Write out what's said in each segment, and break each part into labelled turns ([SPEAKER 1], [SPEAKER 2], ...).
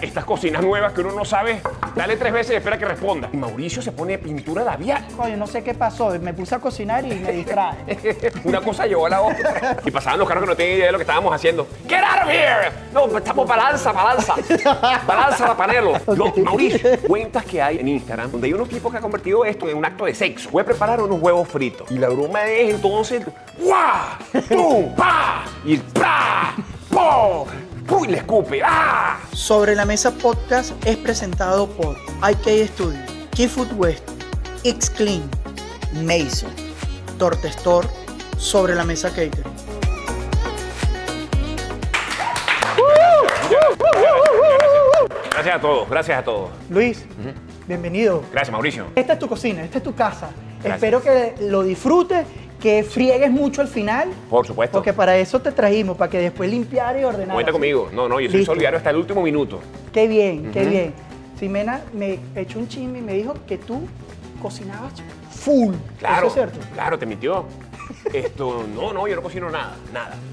[SPEAKER 1] Estas cocinas nuevas que uno no sabe, dale 3 veces y espera que responda. Y Mauricio se pone pintura labial.
[SPEAKER 2] Coño, no sé qué pasó. Me puse a cocinar y me distrae.
[SPEAKER 1] Una cosa llevó a la otra. Y pasaban los carros que no tenían idea de lo que estábamos haciendo. ¡Get out of here! No, estamos balanza. Balanza la panelo. No, Mauricio, cuentas que hay en Instagram donde hay unos tipos que han convertido esto en un acto de sexo. Voy a preparar unos huevos fritos. Y la broma es entonces, ¡guau! ¡Pum! ¡Pa! Y ¡pra! ¡Po! ¡Puy! Le escupe. ¡Ah!
[SPEAKER 2] Sobre la Mesa Podcast es presentado por IK Studio, Keyfood West, X-Clean, Mason, Torte Store, Sobre la Mesa Catering.
[SPEAKER 1] Gracias a todos, gracias a todos.
[SPEAKER 2] Luis, bienvenido.
[SPEAKER 1] Gracias, Mauricio.
[SPEAKER 2] Esta es tu cocina, esta es tu casa.
[SPEAKER 1] Gracias.
[SPEAKER 2] Espero que lo disfrutes, que friegues mucho al final.
[SPEAKER 1] Por supuesto.
[SPEAKER 2] Porque para eso te trajimos, para que después limpiar y ordenar.
[SPEAKER 1] Cuenta conmigo. No, yo soy
[SPEAKER 2] Listo.
[SPEAKER 1] solidario hasta el último minuto.
[SPEAKER 2] Qué bien, qué bien. Ximena me echó un chisme y me dijo que tú cocinabas full.
[SPEAKER 1] Claro,
[SPEAKER 2] ¿Eso es cierto?
[SPEAKER 1] claro, te mintió. No, yo no cocino nada.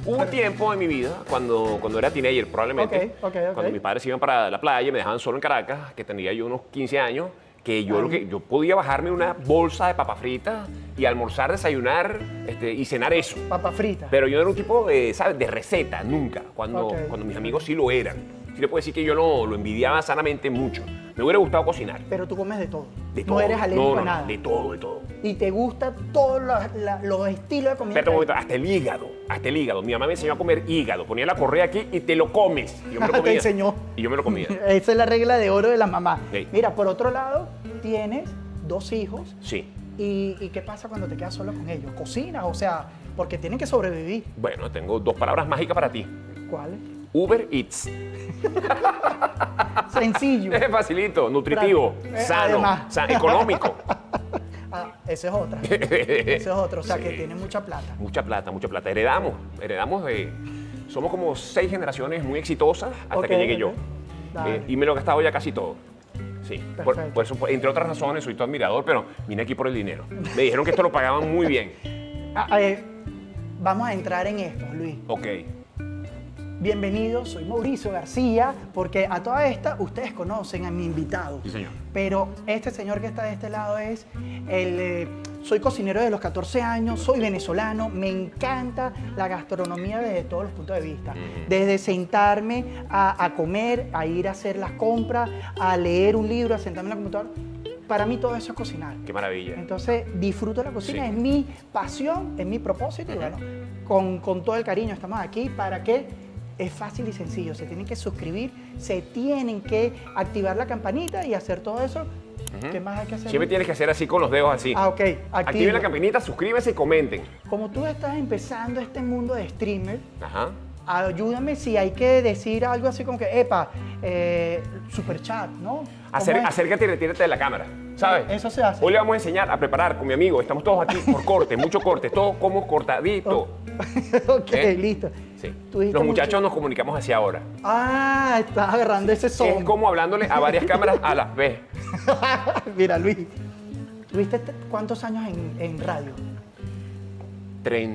[SPEAKER 1] Hubo un tiempo en mi vida, cuando era teenager probablemente,
[SPEAKER 2] Ok.
[SPEAKER 1] cuando mis padres iban para la playa y me dejaban solo en Caracas, que tenía yo unos 15 años, que yo podía bajarme una bolsa de papa frita y almorzar, desayunar y cenar eso.
[SPEAKER 2] Papa frita.
[SPEAKER 1] Pero yo no era un tipo, ¿sabes?, de receta, nunca, cuando mis amigos sí lo eran. Sí le puedo decir que yo lo envidiaba sanamente mucho. Me hubiera gustado cocinar.
[SPEAKER 2] Pero tú comes de todo.
[SPEAKER 1] De todo.
[SPEAKER 2] No eres alérgico a nada.
[SPEAKER 1] De todo.
[SPEAKER 2] Y te gustan todos los estilos de comida.
[SPEAKER 1] Espérate un momento, hasta el hígado. Mi mamá me enseñó a comer hígado. Ponía la correa aquí y te lo comes. Y yo me lo
[SPEAKER 2] Te
[SPEAKER 1] comía.
[SPEAKER 2] enseñó.
[SPEAKER 1] Y yo me lo comía.
[SPEAKER 2] Esa es la regla de oro de la mamá.
[SPEAKER 1] Sí.
[SPEAKER 2] Mira, por otro lado, tienes 2 hijos.
[SPEAKER 1] Sí.
[SPEAKER 2] ¿Y qué pasa cuando te quedas solo con ellos? ¿Cocinas? O sea, porque tienen que sobrevivir.
[SPEAKER 1] Bueno, tengo 2 palabras mágicas para ti.
[SPEAKER 2] ¿Cuáles?
[SPEAKER 1] Uber Eats.
[SPEAKER 2] Sencillo.
[SPEAKER 1] Es facilito, nutritivo, sano,
[SPEAKER 2] Además.
[SPEAKER 1] económico.
[SPEAKER 2] Ah, esa es otra. Esa es otra. O sea, que
[SPEAKER 1] Sí.
[SPEAKER 2] tiene mucha plata.
[SPEAKER 1] Mucha plata. Heredamos. Somos como 6 generaciones muy exitosas hasta
[SPEAKER 2] Ok,
[SPEAKER 1] que llegué
[SPEAKER 2] ok.
[SPEAKER 1] yo.
[SPEAKER 2] Dale.
[SPEAKER 1] Y me lo he gastado ya casi todo. Sí,
[SPEAKER 2] Perfecto.
[SPEAKER 1] por eso, entre otras razones, soy tu admirador, pero vine aquí por el dinero. Me dijeron que esto lo pagaban muy bien.
[SPEAKER 2] Vamos a entrar en esto, Luis.
[SPEAKER 1] Ok.
[SPEAKER 2] Bienvenido, soy Mauricio García, porque a toda esta ustedes conocen a mi invitado.
[SPEAKER 1] Sí, señor.
[SPEAKER 2] Pero este señor que está de este lado es soy cocinero desde los 14 años, soy venezolano, me encanta la gastronomía desde todos los puntos de vista. Desde sentarme a comer, a ir a hacer las compras, a leer un libro, a sentarme en la computadora. Para mí todo eso es cocinar.
[SPEAKER 1] Qué maravilla.
[SPEAKER 2] Entonces disfruto de la cocina,
[SPEAKER 1] Sí.
[SPEAKER 2] es mi pasión, es mi propósito y bueno, con todo el cariño estamos aquí para que es fácil y sencillo, se tienen que suscribir, se tienen que activar la campanita y hacer todo eso. ¿Qué más hay que hacer?
[SPEAKER 1] Siempre tienes que hacer así con los dedos así.
[SPEAKER 2] Ah, ok,
[SPEAKER 1] Activen la campanita, suscríbanse y comenten.
[SPEAKER 2] Como tú estás empezando este mundo de streamer,
[SPEAKER 1] Ajá.
[SPEAKER 2] ayúdame si hay que decir algo así como que, super chat, ¿no? ¿Cómo es?
[SPEAKER 1] Acércate y retírate de la cámara, ¿sabes?
[SPEAKER 2] Eso se hace.
[SPEAKER 1] Hoy le vamos a enseñar a preparar con mi amigo. Estamos todos aquí por corte, mucho corte, todo como cortadito.
[SPEAKER 2] Ok,
[SPEAKER 1] ¿Eh?
[SPEAKER 2] listo.
[SPEAKER 1] Sí.
[SPEAKER 2] Tú dijiste
[SPEAKER 1] Los
[SPEAKER 2] mucho-
[SPEAKER 1] muchachos nos comunicamos hacia ahora.
[SPEAKER 2] Ah, estás agarrando ese son.
[SPEAKER 1] Es como hablándole a varias cámaras a la vez.
[SPEAKER 2] Mira, Luis, ¿tuviste cuántos años en radio?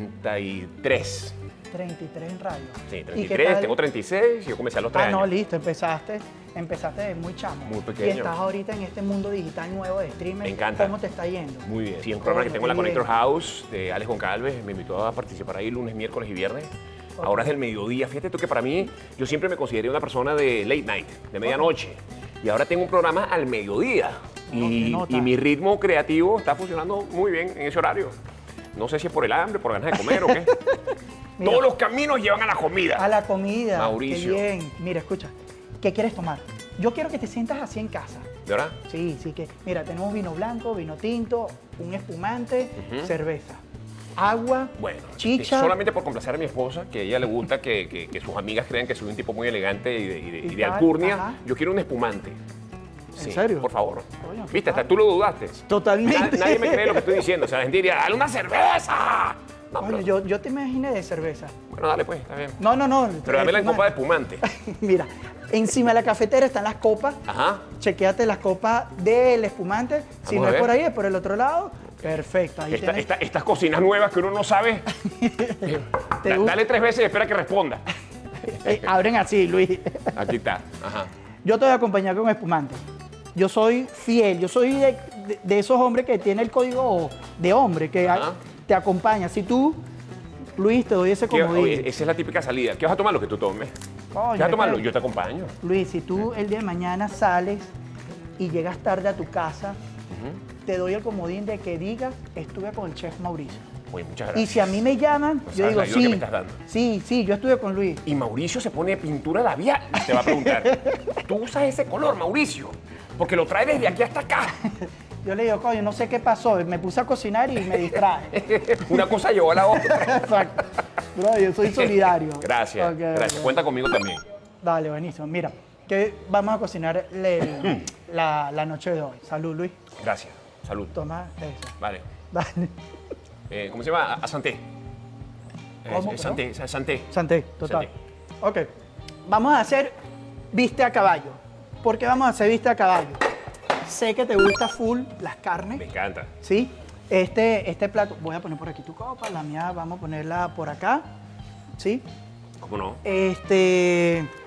[SPEAKER 1] 33.
[SPEAKER 2] 33 en radio.
[SPEAKER 1] Sí,
[SPEAKER 2] ¿Y qué
[SPEAKER 1] 33,
[SPEAKER 2] tal?
[SPEAKER 1] tengo 36 y yo comencé a los 3
[SPEAKER 2] Ah, no,
[SPEAKER 1] años.
[SPEAKER 2] listo, empezaste desde muy chamo.
[SPEAKER 1] Muy pequeño.
[SPEAKER 2] Y estás ahorita en este mundo digital nuevo de streamer.
[SPEAKER 1] Me encanta.
[SPEAKER 2] ¿Cómo te está yendo?
[SPEAKER 1] Muy bien. Sí, un programa que tengo en la
[SPEAKER 2] Qué bien.
[SPEAKER 1] Connector House de Alex Goncalves. Me invitó a participar ahí lunes, miércoles y viernes. Ahora es del mediodía. Fíjate tú que para mí, yo siempre me consideré una persona de late night, de medianoche. Y ahora tengo un programa al mediodía.
[SPEAKER 2] Se
[SPEAKER 1] Y
[SPEAKER 2] nota.
[SPEAKER 1] mi ritmo creativo está funcionando muy bien en ese horario. No sé si es por el hambre, por ganas de comer o qué.
[SPEAKER 2] Mira.
[SPEAKER 1] Todos los caminos llevan a la comida.
[SPEAKER 2] A la comida.
[SPEAKER 1] Mauricio.
[SPEAKER 2] Qué bien. Mira, escucha. ¿Qué quieres tomar? Yo quiero que te sientas así en casa.
[SPEAKER 1] ¿De verdad?
[SPEAKER 2] Sí, que. Mira, tenemos vino blanco, vino tinto, un espumante, cerveza, agua,
[SPEAKER 1] Bueno,
[SPEAKER 2] chicha.
[SPEAKER 1] solamente por complacer a mi esposa, que a ella le gusta que sus amigas crean que soy un tipo muy elegante y de
[SPEAKER 2] tal,
[SPEAKER 1] alcurnia,
[SPEAKER 2] ajá.
[SPEAKER 1] yo quiero un espumante.
[SPEAKER 2] ¿En serio?
[SPEAKER 1] Por favor.
[SPEAKER 2] Coño,
[SPEAKER 1] ¿Viste? Hasta
[SPEAKER 2] claro.
[SPEAKER 1] tú lo dudaste.
[SPEAKER 2] Totalmente.
[SPEAKER 1] Nadie me cree lo que estoy diciendo. O sea, la gente diría, ¡dale una cerveza! No,
[SPEAKER 2] Coño,
[SPEAKER 1] pero-
[SPEAKER 2] yo te imaginé de cerveza.
[SPEAKER 1] Bueno, dale pues, está bien.
[SPEAKER 2] No.
[SPEAKER 1] Pero dame la copa de espumante.
[SPEAKER 2] Mira, encima de la cafetera están las copas.
[SPEAKER 1] Ajá.
[SPEAKER 2] Chequéate las copas del espumante. Si
[SPEAKER 1] Vamos
[SPEAKER 2] no
[SPEAKER 1] a
[SPEAKER 2] es
[SPEAKER 1] ver.
[SPEAKER 2] por ahí, es por el otro lado. Perfecto. Ahí tienes.
[SPEAKER 1] Estas cocinas nuevas que uno no sabe.
[SPEAKER 2] ¿Te gusta?
[SPEAKER 1] Dale 3 veces y espera que responda.
[SPEAKER 2] Abren así, Luis.
[SPEAKER 1] Aquí está. Ajá.
[SPEAKER 2] Yo te voy a acompañar con espumante. Yo soy fiel, yo soy de esos hombres que tiene el código de hombre, que
[SPEAKER 1] Ajá.
[SPEAKER 2] te acompaña. Si tú, Luis, te doy ese comodín.
[SPEAKER 1] Oye, esa es la típica salida. ¿Qué vas a tomar? Lo que tú tomes.
[SPEAKER 2] Coño,
[SPEAKER 1] ¿Qué vas a
[SPEAKER 2] es
[SPEAKER 1] tomarlo?
[SPEAKER 2] que-
[SPEAKER 1] Yo te acompaño.
[SPEAKER 2] Luis, si tú el día de mañana sales y llegas tarde a tu casa, te doy el comodín de que digas, estuve con el chef Mauricio.
[SPEAKER 1] Oye, muchas
[SPEAKER 2] Y
[SPEAKER 1] gracias.
[SPEAKER 2] si a mí me llaman, yo
[SPEAKER 1] sabes
[SPEAKER 2] digo,
[SPEAKER 1] la ayuda que
[SPEAKER 2] sí,
[SPEAKER 1] me estás dando.
[SPEAKER 2] sí, yo estuve con Luis.
[SPEAKER 1] Y Mauricio se pone pintura labial. Y te va a preguntar, ¿tú usas ese color, Mauricio? Porque lo trae desde aquí hasta acá.
[SPEAKER 2] Yo le digo, coño, no sé qué pasó, me puse a cocinar y me distraje.
[SPEAKER 1] Una cosa llevó a la otra.
[SPEAKER 2] Exacto. Bro, yo soy solidario.
[SPEAKER 1] Gracias,
[SPEAKER 2] Ok,
[SPEAKER 1] gracias.
[SPEAKER 2] ok.
[SPEAKER 1] Cuenta conmigo también.
[SPEAKER 2] Dale, buenísimo. Mira, que vamos a cocinar la noche de hoy. Salud, Luis.
[SPEAKER 1] Gracias. Salud.
[SPEAKER 2] Toma eso.
[SPEAKER 1] Vale.
[SPEAKER 2] Dale.
[SPEAKER 1] ¿Cómo se llama? A Santé.
[SPEAKER 2] ¿Cómo,
[SPEAKER 1] Santé, Santé.
[SPEAKER 2] Santé, total.
[SPEAKER 1] Santé.
[SPEAKER 2] Ok. Vamos a hacer viste a caballo. ¿Por qué vamos a hacer viste a caballo? Sé que te gusta full las carnes.
[SPEAKER 1] Me encanta.
[SPEAKER 2] ¿Sí? Este plato, voy a poner por aquí tu copa, la mía vamos a ponerla por acá. ¿Sí?
[SPEAKER 1] ¿Cómo no?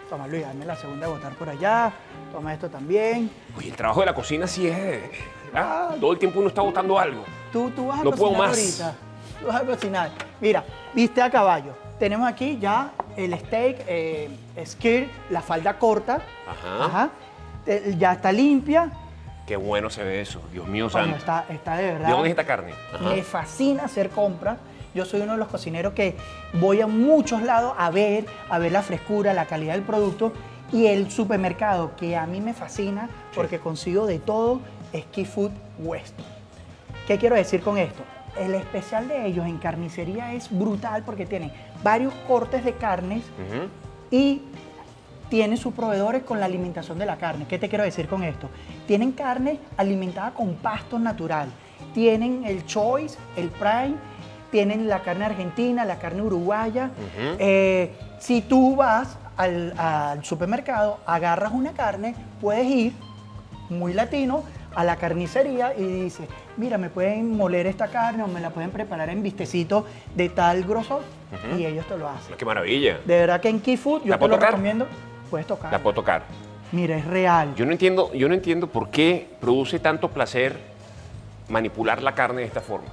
[SPEAKER 2] Toma Luis, dame la segunda de botar por allá. Toma esto también.
[SPEAKER 1] Oye, el trabajo de la cocina sí es... todo el tiempo uno está botando algo.
[SPEAKER 2] Tú vas a
[SPEAKER 1] No puedo
[SPEAKER 2] cocinar
[SPEAKER 1] más.
[SPEAKER 2] ahorita. Tú vas a cocinar. Mira, viste a caballo. Tenemos aquí ya el steak, skirt, la falda corta.
[SPEAKER 1] Ajá.
[SPEAKER 2] Ya está limpia.
[SPEAKER 1] Qué bueno se ve eso. Dios mío
[SPEAKER 2] Bueno,
[SPEAKER 1] santo.
[SPEAKER 2] está de verdad.
[SPEAKER 1] ¿De dónde es esta carne? Ajá.
[SPEAKER 2] Me fascina hacer compras. Yo soy uno de los cocineros que voy a muchos lados a ver la frescura, la calidad del producto. Y el supermercado que a mí me fascina porque consigo de todo es Key Food West. ¿Qué quiero decir con esto? El especial de ellos en carnicería es brutal porque tienen varios cortes de carnes
[SPEAKER 1] Ujú.
[SPEAKER 2] y tienen sus proveedores con la alimentación de la carne. ¿Qué te quiero decir con esto? Tienen carne alimentada con pasto natural. Tienen el Choice, el Prime, tienen la carne argentina, la carne uruguaya. Si tú vas al supermercado, agarras una carne, puedes ir, muy latino, a la carnicería y dices, mira, me pueden moler esta carne o me la pueden preparar en vistecitos de tal grosor y ellos te lo hacen.
[SPEAKER 1] Qué maravilla.
[SPEAKER 2] De verdad que en Key Food yo
[SPEAKER 1] ¿La
[SPEAKER 2] te
[SPEAKER 1] puedo
[SPEAKER 2] lo
[SPEAKER 1] tocar?
[SPEAKER 2] recomiendo. Puedes tocar.
[SPEAKER 1] La puedo tocar.
[SPEAKER 2] Mira, es real.
[SPEAKER 1] Yo no entiendo por qué produce tanto placer manipular la carne de esta forma.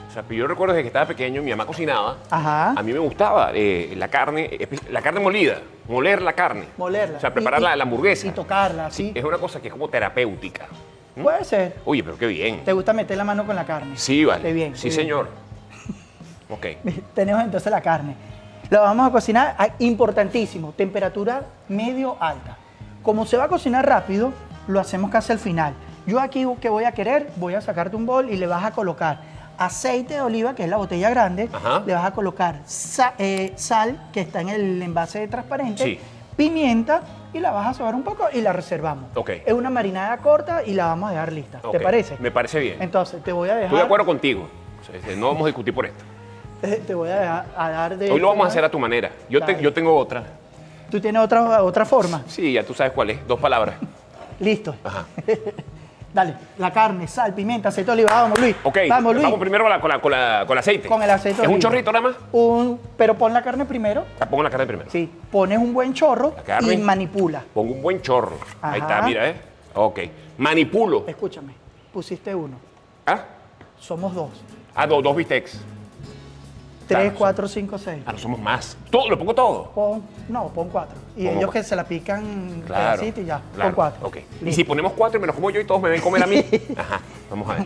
[SPEAKER 1] O sea, yo recuerdo desde que estaba pequeño, mi mamá cocinaba.
[SPEAKER 2] Ajá.
[SPEAKER 1] A mí me gustaba la carne molida, moler la carne.
[SPEAKER 2] Molerla.
[SPEAKER 1] O sea, preparar la hamburguesa.
[SPEAKER 2] Y tocarla, sí.
[SPEAKER 1] Es una cosa que es como terapéutica.
[SPEAKER 2] Puede ser.
[SPEAKER 1] Oye, pero qué bien.
[SPEAKER 2] ¿Te gusta meter la mano con la carne?
[SPEAKER 1] Sí, vale.
[SPEAKER 2] Qué bien.
[SPEAKER 1] Sí,
[SPEAKER 2] qué bien.
[SPEAKER 1] señor. Ok.
[SPEAKER 2] Tenemos entonces la carne. La vamos a cocinar, importantísimo, temperatura medio alta. Como se va a cocinar rápido, lo hacemos casi al final. Yo aquí, ¿qué voy a querer? Voy a sacarte un bol y le vas a colocar aceite de oliva, que es la botella grande.
[SPEAKER 1] Ajá.
[SPEAKER 2] Le vas a colocar sal, que está en el envase transparente.
[SPEAKER 1] Sí.
[SPEAKER 2] Pimienta y la vas a sobar un poco y la reservamos.
[SPEAKER 1] Ok.
[SPEAKER 2] Es una marinada corta y la vamos a dejar lista.
[SPEAKER 1] Ok.
[SPEAKER 2] ¿Te parece?
[SPEAKER 1] Me parece bien.
[SPEAKER 2] Entonces, te voy a dejar...
[SPEAKER 1] Estoy de acuerdo contigo. O sea, no vamos a discutir por esto.
[SPEAKER 2] Te voy a dejar a dar de...
[SPEAKER 1] Hoy lo vamos a hacer a tu manera.
[SPEAKER 2] Dale.
[SPEAKER 1] Yo tengo otra.
[SPEAKER 2] ¿Tú tienes otra forma?
[SPEAKER 1] Sí, ya tú sabes cuál es. 2 palabras.
[SPEAKER 2] Listo.
[SPEAKER 1] Ajá.
[SPEAKER 2] Dale, la carne, sal, pimienta, aceite de oliva. Vamos, Luis.
[SPEAKER 1] Ok,
[SPEAKER 2] Vamos, Luis.
[SPEAKER 1] vamos primero con el aceite.
[SPEAKER 2] Con el aceite de
[SPEAKER 1] ¿Es un
[SPEAKER 2] oliva.
[SPEAKER 1] chorrito nada más?
[SPEAKER 2] Pero pon la carne primero.
[SPEAKER 1] Pongo la carne primero.
[SPEAKER 2] Sí. Pones un buen chorro
[SPEAKER 1] La carne.
[SPEAKER 2] y manipula.
[SPEAKER 1] Pongo un buen chorro. Ahí
[SPEAKER 2] Ajá.
[SPEAKER 1] está, mira, ¿eh? Ok. Manipulo.
[SPEAKER 2] Escúchame. Pusiste uno.
[SPEAKER 1] ¿Ah?
[SPEAKER 2] Somos dos.
[SPEAKER 1] Ah, dos bistecs.
[SPEAKER 2] 3,
[SPEAKER 1] Claro,
[SPEAKER 2] 4, 5, 6.
[SPEAKER 1] Ah, no somos más. Todo, lo pongo todo.
[SPEAKER 2] Pon 4. Y
[SPEAKER 1] Pongo
[SPEAKER 2] ellos
[SPEAKER 1] cuatro.
[SPEAKER 2] que se la pican
[SPEAKER 1] Claro.
[SPEAKER 2] pedacito y ya.
[SPEAKER 1] Claro.
[SPEAKER 2] Pon 4.
[SPEAKER 1] Ok. Y si ponemos 4 y me los como yo y todos me ven comer a mí. Ajá. Vamos a ver.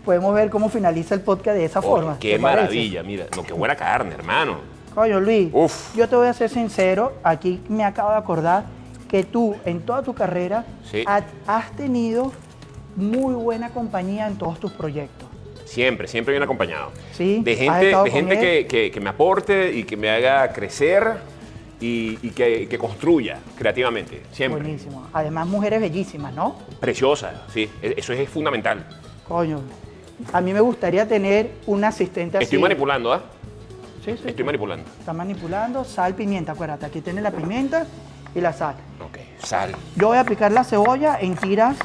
[SPEAKER 2] Podemos ver cómo finaliza el podcast de esa
[SPEAKER 1] Oye,
[SPEAKER 2] forma.
[SPEAKER 1] qué
[SPEAKER 2] ¿te parece?
[SPEAKER 1] maravilla, mira. No, qué buena carne, hermano.
[SPEAKER 2] Coño, Luis,
[SPEAKER 1] Uf.
[SPEAKER 2] yo te voy a ser sincero, aquí me acabo de acordar que tú en toda tu carrera
[SPEAKER 1] Sí.
[SPEAKER 2] has tenido muy buena compañía en todos tus proyectos.
[SPEAKER 1] Siempre bien acompañado.
[SPEAKER 2] Sí,
[SPEAKER 1] De
[SPEAKER 2] has
[SPEAKER 1] gente,
[SPEAKER 2] estado
[SPEAKER 1] de
[SPEAKER 2] con
[SPEAKER 1] gente
[SPEAKER 2] él.
[SPEAKER 1] que me aporte y que me haga crecer y que construya creativamente. Siempre.
[SPEAKER 2] Buenísimo. Además, mujeres bellísimas, ¿no?
[SPEAKER 1] Preciosa, sí. Eso es fundamental.
[SPEAKER 2] Coño, a mí me gustaría tener un asistente así.
[SPEAKER 1] Estoy manipulando, ¿ah?
[SPEAKER 2] Sí, sí.
[SPEAKER 1] Estoy manipulando.
[SPEAKER 2] Está manipulando, sal, pimienta, acuérdate, aquí tienes la pimienta y la sal.
[SPEAKER 1] Ok, sal.
[SPEAKER 2] Yo voy a picar la cebolla en tiras.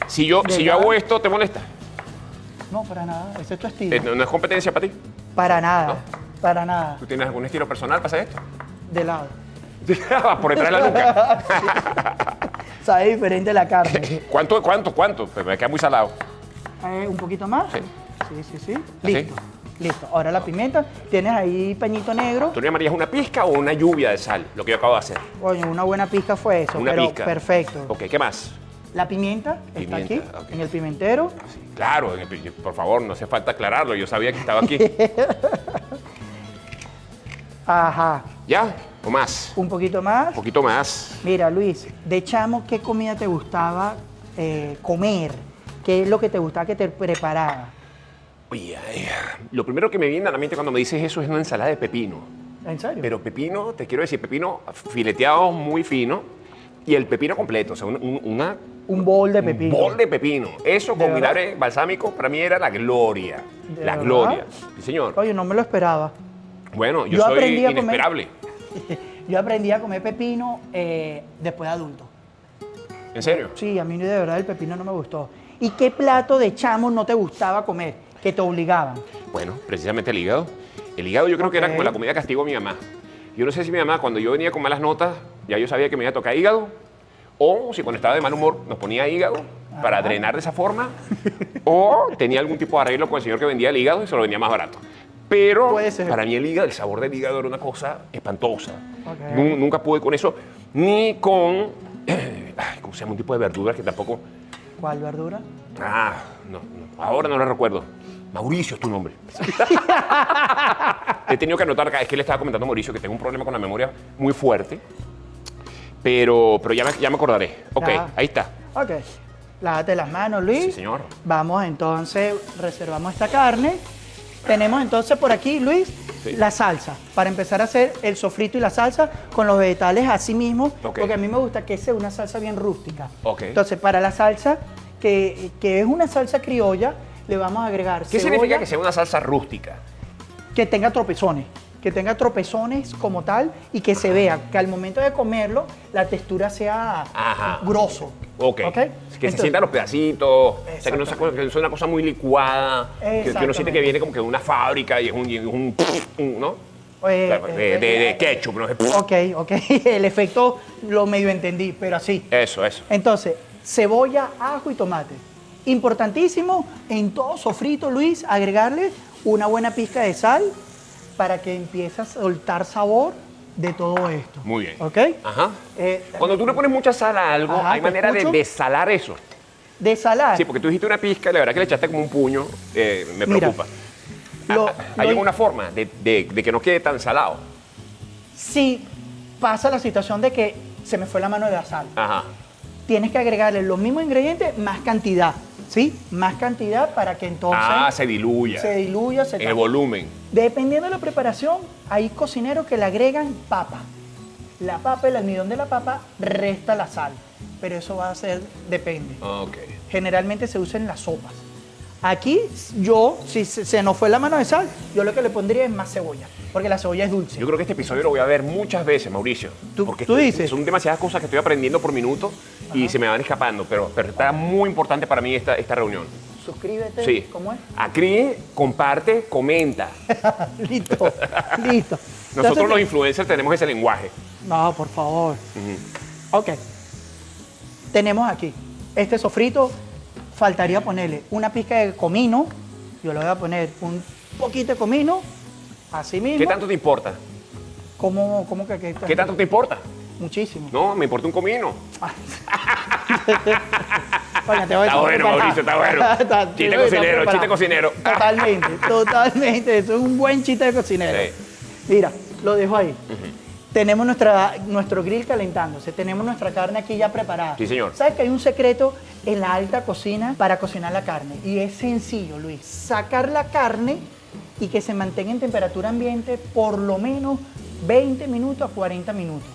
[SPEAKER 1] Si yo
[SPEAKER 2] ¿Verdad?
[SPEAKER 1] hago esto, ¿te molesta?
[SPEAKER 2] No, para nada, ese es tu estilo.
[SPEAKER 1] ¿No es competencia para ti?
[SPEAKER 2] Para nada, para nada,
[SPEAKER 1] ¿Tú tienes algún estilo personal para hacer esto?
[SPEAKER 2] de lado.
[SPEAKER 1] Por detrás de la nuca.
[SPEAKER 2] Sabe diferente la carne.
[SPEAKER 1] ¿Cuánto? Pues me queda muy salado.
[SPEAKER 2] Un poquito más.
[SPEAKER 1] Sí.
[SPEAKER 2] Sí. Listo. Listo. Ahora la pimienta. Tienes ahí pañito negro.
[SPEAKER 1] ¿Tú le llamarías una pizca o una lluvia de sal? Lo que yo acabo de hacer.
[SPEAKER 2] Coño, una buena pizca fue eso.
[SPEAKER 1] Una
[SPEAKER 2] pero
[SPEAKER 1] pizca.
[SPEAKER 2] Perfecto.
[SPEAKER 1] Ok, ¿qué más?
[SPEAKER 2] La pimienta está aquí,
[SPEAKER 1] ok.
[SPEAKER 2] en el pimentero.
[SPEAKER 1] Sí, claro, por favor, no hace falta aclararlo. Yo sabía que estaba aquí.
[SPEAKER 2] Ajá.
[SPEAKER 1] ¿Ya? ¿O más?
[SPEAKER 2] Un poquito más.
[SPEAKER 1] Un poquito más.
[SPEAKER 2] Mira, Luis, de chamo, ¿qué comida te gustaba comer? ¿Qué es lo que te gustaba que te preparara?
[SPEAKER 1] Oye, lo primero que me viene a la mente cuando me dices eso es una ensalada de pepino.
[SPEAKER 2] ¿En serio?
[SPEAKER 1] Pero pepino, te quiero decir, pepino fileteado muy fino y el pepino completo. O sea,
[SPEAKER 2] un bowl de pepino.
[SPEAKER 1] Un bol de pepino. Eso
[SPEAKER 2] ¿De
[SPEAKER 1] con
[SPEAKER 2] verdad?
[SPEAKER 1] vinagre balsámico para mí era la gloria.
[SPEAKER 2] ¿De
[SPEAKER 1] La
[SPEAKER 2] verdad?
[SPEAKER 1] gloria. Sí, señor.
[SPEAKER 2] Oye, no me lo esperaba.
[SPEAKER 1] Bueno, yo
[SPEAKER 2] Yo
[SPEAKER 1] soy
[SPEAKER 2] aprendí a comer-
[SPEAKER 1] inesperable.
[SPEAKER 2] Yo aprendí a comer pepino después de adulto.
[SPEAKER 1] ¿En serio?
[SPEAKER 2] Sí, a mí de verdad el pepino no me gustó. ¿Y qué plato de chamo no te gustaba comer? Que te obligaban.
[SPEAKER 1] Bueno, precisamente el hígado. El hígado yo creo que era
[SPEAKER 2] Ok.
[SPEAKER 1] como la comida castigo de mi mamá. Yo no sé si mi mamá, cuando yo venía con malas notas, ya yo sabía que me iba a tocar hígado, o si cuando estaba de mal humor nos ponía hígado para drenar de esa forma, o tenía algún tipo de arreglo con el señor que vendía el hígado y se lo vendía más barato. Pero
[SPEAKER 2] Puede ser.
[SPEAKER 1] para mí el hígado, el sabor del hígado era una cosa espantosa.
[SPEAKER 2] Ok.
[SPEAKER 1] Nunca pude con eso, ni con, ¿cómo se llama? Un tipo de verduras que tampoco...
[SPEAKER 2] ¿Cuál verdura?
[SPEAKER 1] No, ahora no lo recuerdo. Mauricio es tu nombre. He tenido que anotar acá, es que le estaba comentando a Mauricio que tengo un problema con la memoria muy fuerte, pero ya me acordaré. Ok,
[SPEAKER 2] Ya.
[SPEAKER 1] ahí está.
[SPEAKER 2] Ok. Lávate las manos, Luis.
[SPEAKER 1] Sí, señor.
[SPEAKER 2] Vamos entonces, reservamos esta carne. Tenemos entonces por aquí, Luis,
[SPEAKER 1] Sí.
[SPEAKER 2] la salsa. Para empezar a hacer el sofrito y la salsa con los vegetales así mismo.
[SPEAKER 1] Ok.
[SPEAKER 2] Porque a mí me gusta que sea una salsa bien rústica.
[SPEAKER 1] Ok.
[SPEAKER 2] Entonces, para la salsa, que es una salsa criolla, le vamos a agregar
[SPEAKER 1] ¿Qué
[SPEAKER 2] cebolla,
[SPEAKER 1] significa que sea una salsa rústica?
[SPEAKER 2] que tenga tropezones. Que tenga tropezones como tal y que se vea que al momento de comerlo la textura sea
[SPEAKER 1] Ajá.
[SPEAKER 2] grosso.
[SPEAKER 1] Ok. Que
[SPEAKER 2] Entonces,
[SPEAKER 1] se sientan los pedacitos, o sea, que no sea, que es una cosa muy licuada, que uno siente
[SPEAKER 2] Exactamente.
[SPEAKER 1] que viene como que de una fábrica y es un ¿no? De ketchup, ¿no?
[SPEAKER 2] Ok. El efecto lo medio entendí, pero así.
[SPEAKER 1] Eso.
[SPEAKER 2] Entonces, cebolla, ajo y tomate. Importantísimo en todo sofrito, Luis, agregarle una buena pizca de sal para que empiece a soltar sabor de todo esto.
[SPEAKER 1] Muy bien.
[SPEAKER 2] ¿Ok?
[SPEAKER 1] Ajá.
[SPEAKER 2] Eh,
[SPEAKER 1] Cuando tú le pones mucha sal a algo,
[SPEAKER 2] Ajá,
[SPEAKER 1] hay
[SPEAKER 2] ¿te
[SPEAKER 1] manera de
[SPEAKER 2] escucho?
[SPEAKER 1] desalar eso.
[SPEAKER 2] De salar.
[SPEAKER 1] Sí, porque tú dijiste una pizca y la verdad que le echaste como un puño, me
[SPEAKER 2] Mira,
[SPEAKER 1] preocupa. ¿Hay
[SPEAKER 2] lo-
[SPEAKER 1] alguna forma de que no quede tan salado?
[SPEAKER 2] Si pasa la situación de que se me fue la mano de la sal,
[SPEAKER 1] Ajá.
[SPEAKER 2] tienes que agregarle los mismos ingredientes, más cantidad, ¿sí? Más cantidad para que entonces
[SPEAKER 1] Se diluya.
[SPEAKER 2] se diluya, se
[SPEAKER 1] El volumen.
[SPEAKER 2] Dependiendo de la preparación, hay cocineros que le agregan papa. La papa, el almidón de la papa, resta la sal. Pero eso va a ser, depende.
[SPEAKER 1] Ok.
[SPEAKER 2] Generalmente se usa en las sopas. Aquí, si se nos fue la mano de sal, yo lo que le pondría es más cebolla. Porque la cebolla es dulce.
[SPEAKER 1] Yo creo que este episodio lo voy a ver muchas veces, Mauricio.
[SPEAKER 2] ¿Tú
[SPEAKER 1] porque
[SPEAKER 2] dices?
[SPEAKER 1] son demasiadas cosas que estoy aprendiendo por minuto y se me van escapando. Pero está muy importante para mí esta reunión.
[SPEAKER 2] Suscríbete.
[SPEAKER 1] Sí.
[SPEAKER 2] ¿Cómo es?
[SPEAKER 1] Aquí, comparte, comenta.
[SPEAKER 2] Listo.
[SPEAKER 1] Nosotros
[SPEAKER 2] Entonces,
[SPEAKER 1] los influencers tenemos ese lenguaje.
[SPEAKER 2] No, por favor. Ok. Tenemos aquí este sofrito. Faltaría ponerle una pizca de comino. Yo le voy a poner un poquito de comino. Así mismo.
[SPEAKER 1] ¿Qué tanto te importa?
[SPEAKER 2] ¿Cómo que
[SPEAKER 1] ¿Qué tanto te importa?
[SPEAKER 2] Muchísimo.
[SPEAKER 1] No, me importa un comino.
[SPEAKER 2] Oiga, te voy a
[SPEAKER 1] Está bueno,
[SPEAKER 2] preparar.
[SPEAKER 1] Mauricio, está bueno.
[SPEAKER 2] Está-
[SPEAKER 1] Chiste
[SPEAKER 2] te voy a
[SPEAKER 1] cocinero,
[SPEAKER 2] preparar.
[SPEAKER 1] chiste cocinero.
[SPEAKER 2] Totalmente. Eso es un buen chiste de cocinero.
[SPEAKER 1] Sí.
[SPEAKER 2] Mira, lo dejo ahí. Tenemos nuestro grill calentándose, tenemos nuestra carne aquí ya preparada.
[SPEAKER 1] Sí, señor.
[SPEAKER 2] ¿Sabes que hay un secreto en la alta cocina para cocinar la carne? Y es sencillo, Luis. Sacar la carne y que se mantenga en temperatura ambiente por lo menos 20 minutos a 40 minutos.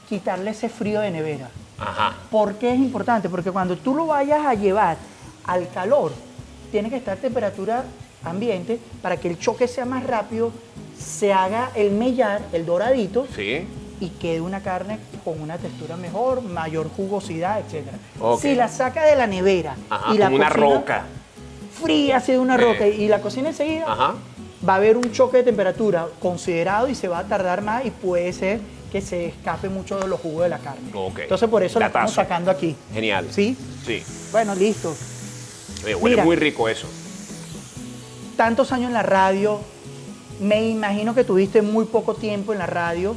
[SPEAKER 2] Quitarle ese frío de nevera.
[SPEAKER 1] Ajá.
[SPEAKER 2] ¿Por qué es importante? Porque cuando tú lo vayas a llevar al calor, tiene que estar a temperatura ambiente para que el choque sea más rápido, se haga el mellar, el doradito,
[SPEAKER 1] Sí.
[SPEAKER 2] y quede una carne con una textura mejor, mayor jugosidad, etc.
[SPEAKER 1] Ok.
[SPEAKER 2] Si la saca de la nevera
[SPEAKER 1] Ajá,
[SPEAKER 2] y la
[SPEAKER 1] como una
[SPEAKER 2] cocina
[SPEAKER 1] roca.
[SPEAKER 2] fría, así de una roca, y la cocina enseguida,
[SPEAKER 1] Ajá.
[SPEAKER 2] va a haber un choque de temperatura considerado y se va a tardar más y puede ser que se escape mucho de los jugos de la carne.
[SPEAKER 1] Ok.
[SPEAKER 2] Entonces por eso lo estamos
[SPEAKER 1] Datazo.
[SPEAKER 2] sacando aquí.
[SPEAKER 1] Genial.
[SPEAKER 2] ¿Sí?
[SPEAKER 1] Sí.
[SPEAKER 2] Bueno, listo.
[SPEAKER 1] Huele
[SPEAKER 2] Mira.
[SPEAKER 1] muy rico eso.
[SPEAKER 2] Tantos años en la radio, me imagino que tuviste muy poco tiempo en la radio,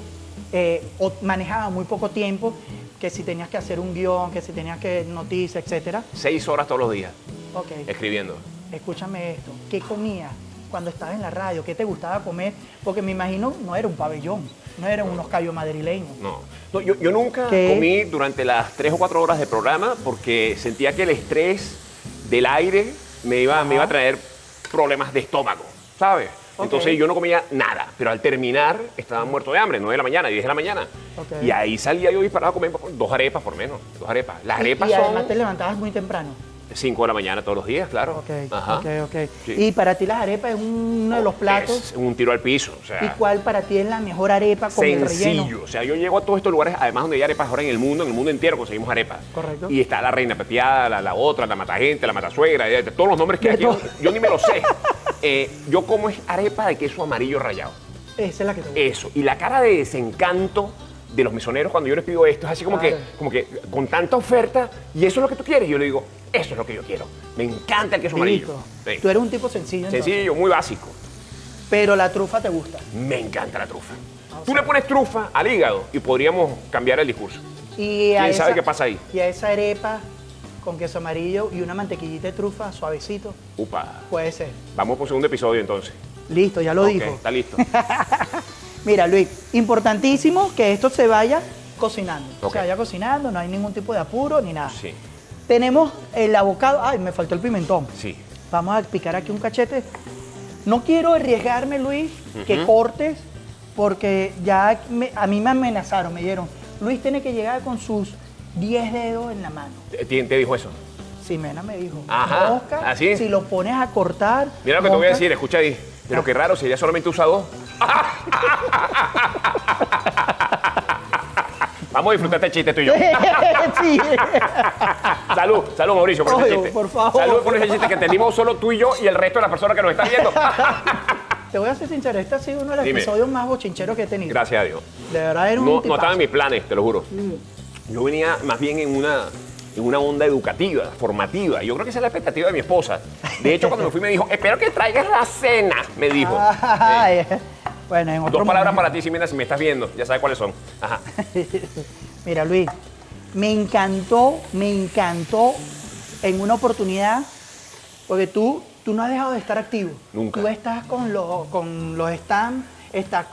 [SPEAKER 2] o manejabas muy poco tiempo, que si tenías que hacer un guión, que si tenías que noticias, etcétera.
[SPEAKER 1] 6 horas todos los días
[SPEAKER 2] Ok,
[SPEAKER 1] escribiendo.
[SPEAKER 2] escúchame esto. ¿Qué comías cuando estabas en la radio? ¿Qué te gustaba comer? Porque me imagino no era un pabellón, no eran unos callos madrileños.
[SPEAKER 1] No, yo nunca
[SPEAKER 2] ¿Qué?
[SPEAKER 1] comí durante las 3 o 4 horas de programa porque sentía que el estrés del aire me iba a traer problemas de estómago, ¿sabes?
[SPEAKER 2] Ok.
[SPEAKER 1] Entonces yo no comía nada, pero al terminar estaba muerto de hambre, 9 de la mañana, 10 de la mañana.
[SPEAKER 2] Ok.
[SPEAKER 1] Y ahí salía yo disparado a comer 2 arepas por menos, 2 arepas. Las arepas
[SPEAKER 2] y además te
[SPEAKER 1] son
[SPEAKER 2] levantabas muy temprano.
[SPEAKER 1] 5 de la mañana todos los días, claro.
[SPEAKER 2] Ok,
[SPEAKER 1] Ajá.
[SPEAKER 2] ok.
[SPEAKER 1] Sí.
[SPEAKER 2] Y para ti las arepas es uno de los platos.
[SPEAKER 1] Es un tiro al piso, o sea.
[SPEAKER 2] ¿Y cuál para ti es la mejor arepa con el relleno?
[SPEAKER 1] Sencillo. O sea, yo llego a todos estos lugares, además donde hay arepas ahora en el mundo entero conseguimos arepas.
[SPEAKER 2] Correcto.
[SPEAKER 1] Y está la reina pepiada, la otra, la matagente, la matasuegra, todos los nombres que hay aquí, yo ni me los sé. Yo como es arepa de queso amarillo rallado.
[SPEAKER 2] Esa es la que te gusta.
[SPEAKER 1] Eso. Y la cara de desencanto de los mesoneros cuando yo les pido esto es así como,
[SPEAKER 2] Claro.
[SPEAKER 1] como que con tanta oferta, y eso es lo que tú quieres. Y yo le digo, eso es lo que yo quiero. Me encanta el queso amarillo.
[SPEAKER 2] Listo.
[SPEAKER 1] Sí.
[SPEAKER 2] Tú eres un tipo sencillo, entonces.
[SPEAKER 1] Sencillo, muy básico.
[SPEAKER 2] Pero la trufa te gusta.
[SPEAKER 1] Me encanta la trufa.
[SPEAKER 2] o
[SPEAKER 1] Tú
[SPEAKER 2] sea-
[SPEAKER 1] le pones trufa al hígado y podríamos cambiar el discurso.
[SPEAKER 2] Y a
[SPEAKER 1] ¿Quién sabe
[SPEAKER 2] esa-
[SPEAKER 1] qué pasa ahí?
[SPEAKER 2] Y a esa arepa con queso amarillo y una mantequillita de trufa suavecito,
[SPEAKER 1] Upa.
[SPEAKER 2] puede ser.
[SPEAKER 1] Vamos por un segundo episodio entonces.
[SPEAKER 2] Listo, ya lo
[SPEAKER 1] Ok,
[SPEAKER 2] dijo.
[SPEAKER 1] está listo.
[SPEAKER 2] Mira, Luis, importantísimo que esto se vaya cocinando.
[SPEAKER 1] Ok.
[SPEAKER 2] Se vaya cocinando, no hay ningún tipo de apuro ni nada.
[SPEAKER 1] Sí,
[SPEAKER 2] Tenemos el abocado. Ay, me faltó el pimentón.
[SPEAKER 1] sí.
[SPEAKER 2] Vamos a picar aquí un cachete. No quiero arriesgarme, Luis, que cortes, porque ya a mí me amenazaron, me dijeron, Luis tiene que llegar con sus 10 dedos en la mano.
[SPEAKER 1] ¿Quién te dijo eso?
[SPEAKER 2] Ximena me dijo,
[SPEAKER 1] Ajá,
[SPEAKER 2] Oscar,
[SPEAKER 1] ¿así?
[SPEAKER 2] si lo pones a cortar...
[SPEAKER 1] Mira lo que te voy a
[SPEAKER 2] Oscar,
[SPEAKER 1] decir, escucha ahí. Pero qué raro, si ella solamente usa 2. Vamos a disfrutar este chiste tú y yo.
[SPEAKER 2] sí.
[SPEAKER 1] Salud, salud Mauricio por ese
[SPEAKER 2] Oye,
[SPEAKER 1] chiste.
[SPEAKER 2] por favor.
[SPEAKER 1] Salud por ese chiste que entendimos solo tú y yo y el resto de las personas que nos están viendo.
[SPEAKER 2] Te voy a ser sincero, este ha sido uno de los
[SPEAKER 1] Dime.
[SPEAKER 2] episodios más bochincheros que he tenido.
[SPEAKER 1] Gracias a Dios.
[SPEAKER 2] De verdad era un
[SPEAKER 1] No, no
[SPEAKER 2] tipazo.
[SPEAKER 1] estaba en mis planes, te lo juro. Yo venía más bien en una onda educativa, formativa. Yo creo que esa es la expectativa de mi esposa. De hecho, cuando me fui me dijo, espero que traigas la cena, me dijo.
[SPEAKER 2] Ay, bueno, en otro
[SPEAKER 1] Dos palabras
[SPEAKER 2] momento.
[SPEAKER 1] para ti, Ximena, si me estás viendo. Ya sabes cuáles son. Ajá.
[SPEAKER 2] Mira, Luis, me encantó en una oportunidad, porque tú no has dejado de estar activo.
[SPEAKER 1] Nunca.
[SPEAKER 2] Tú estás con los stands, estás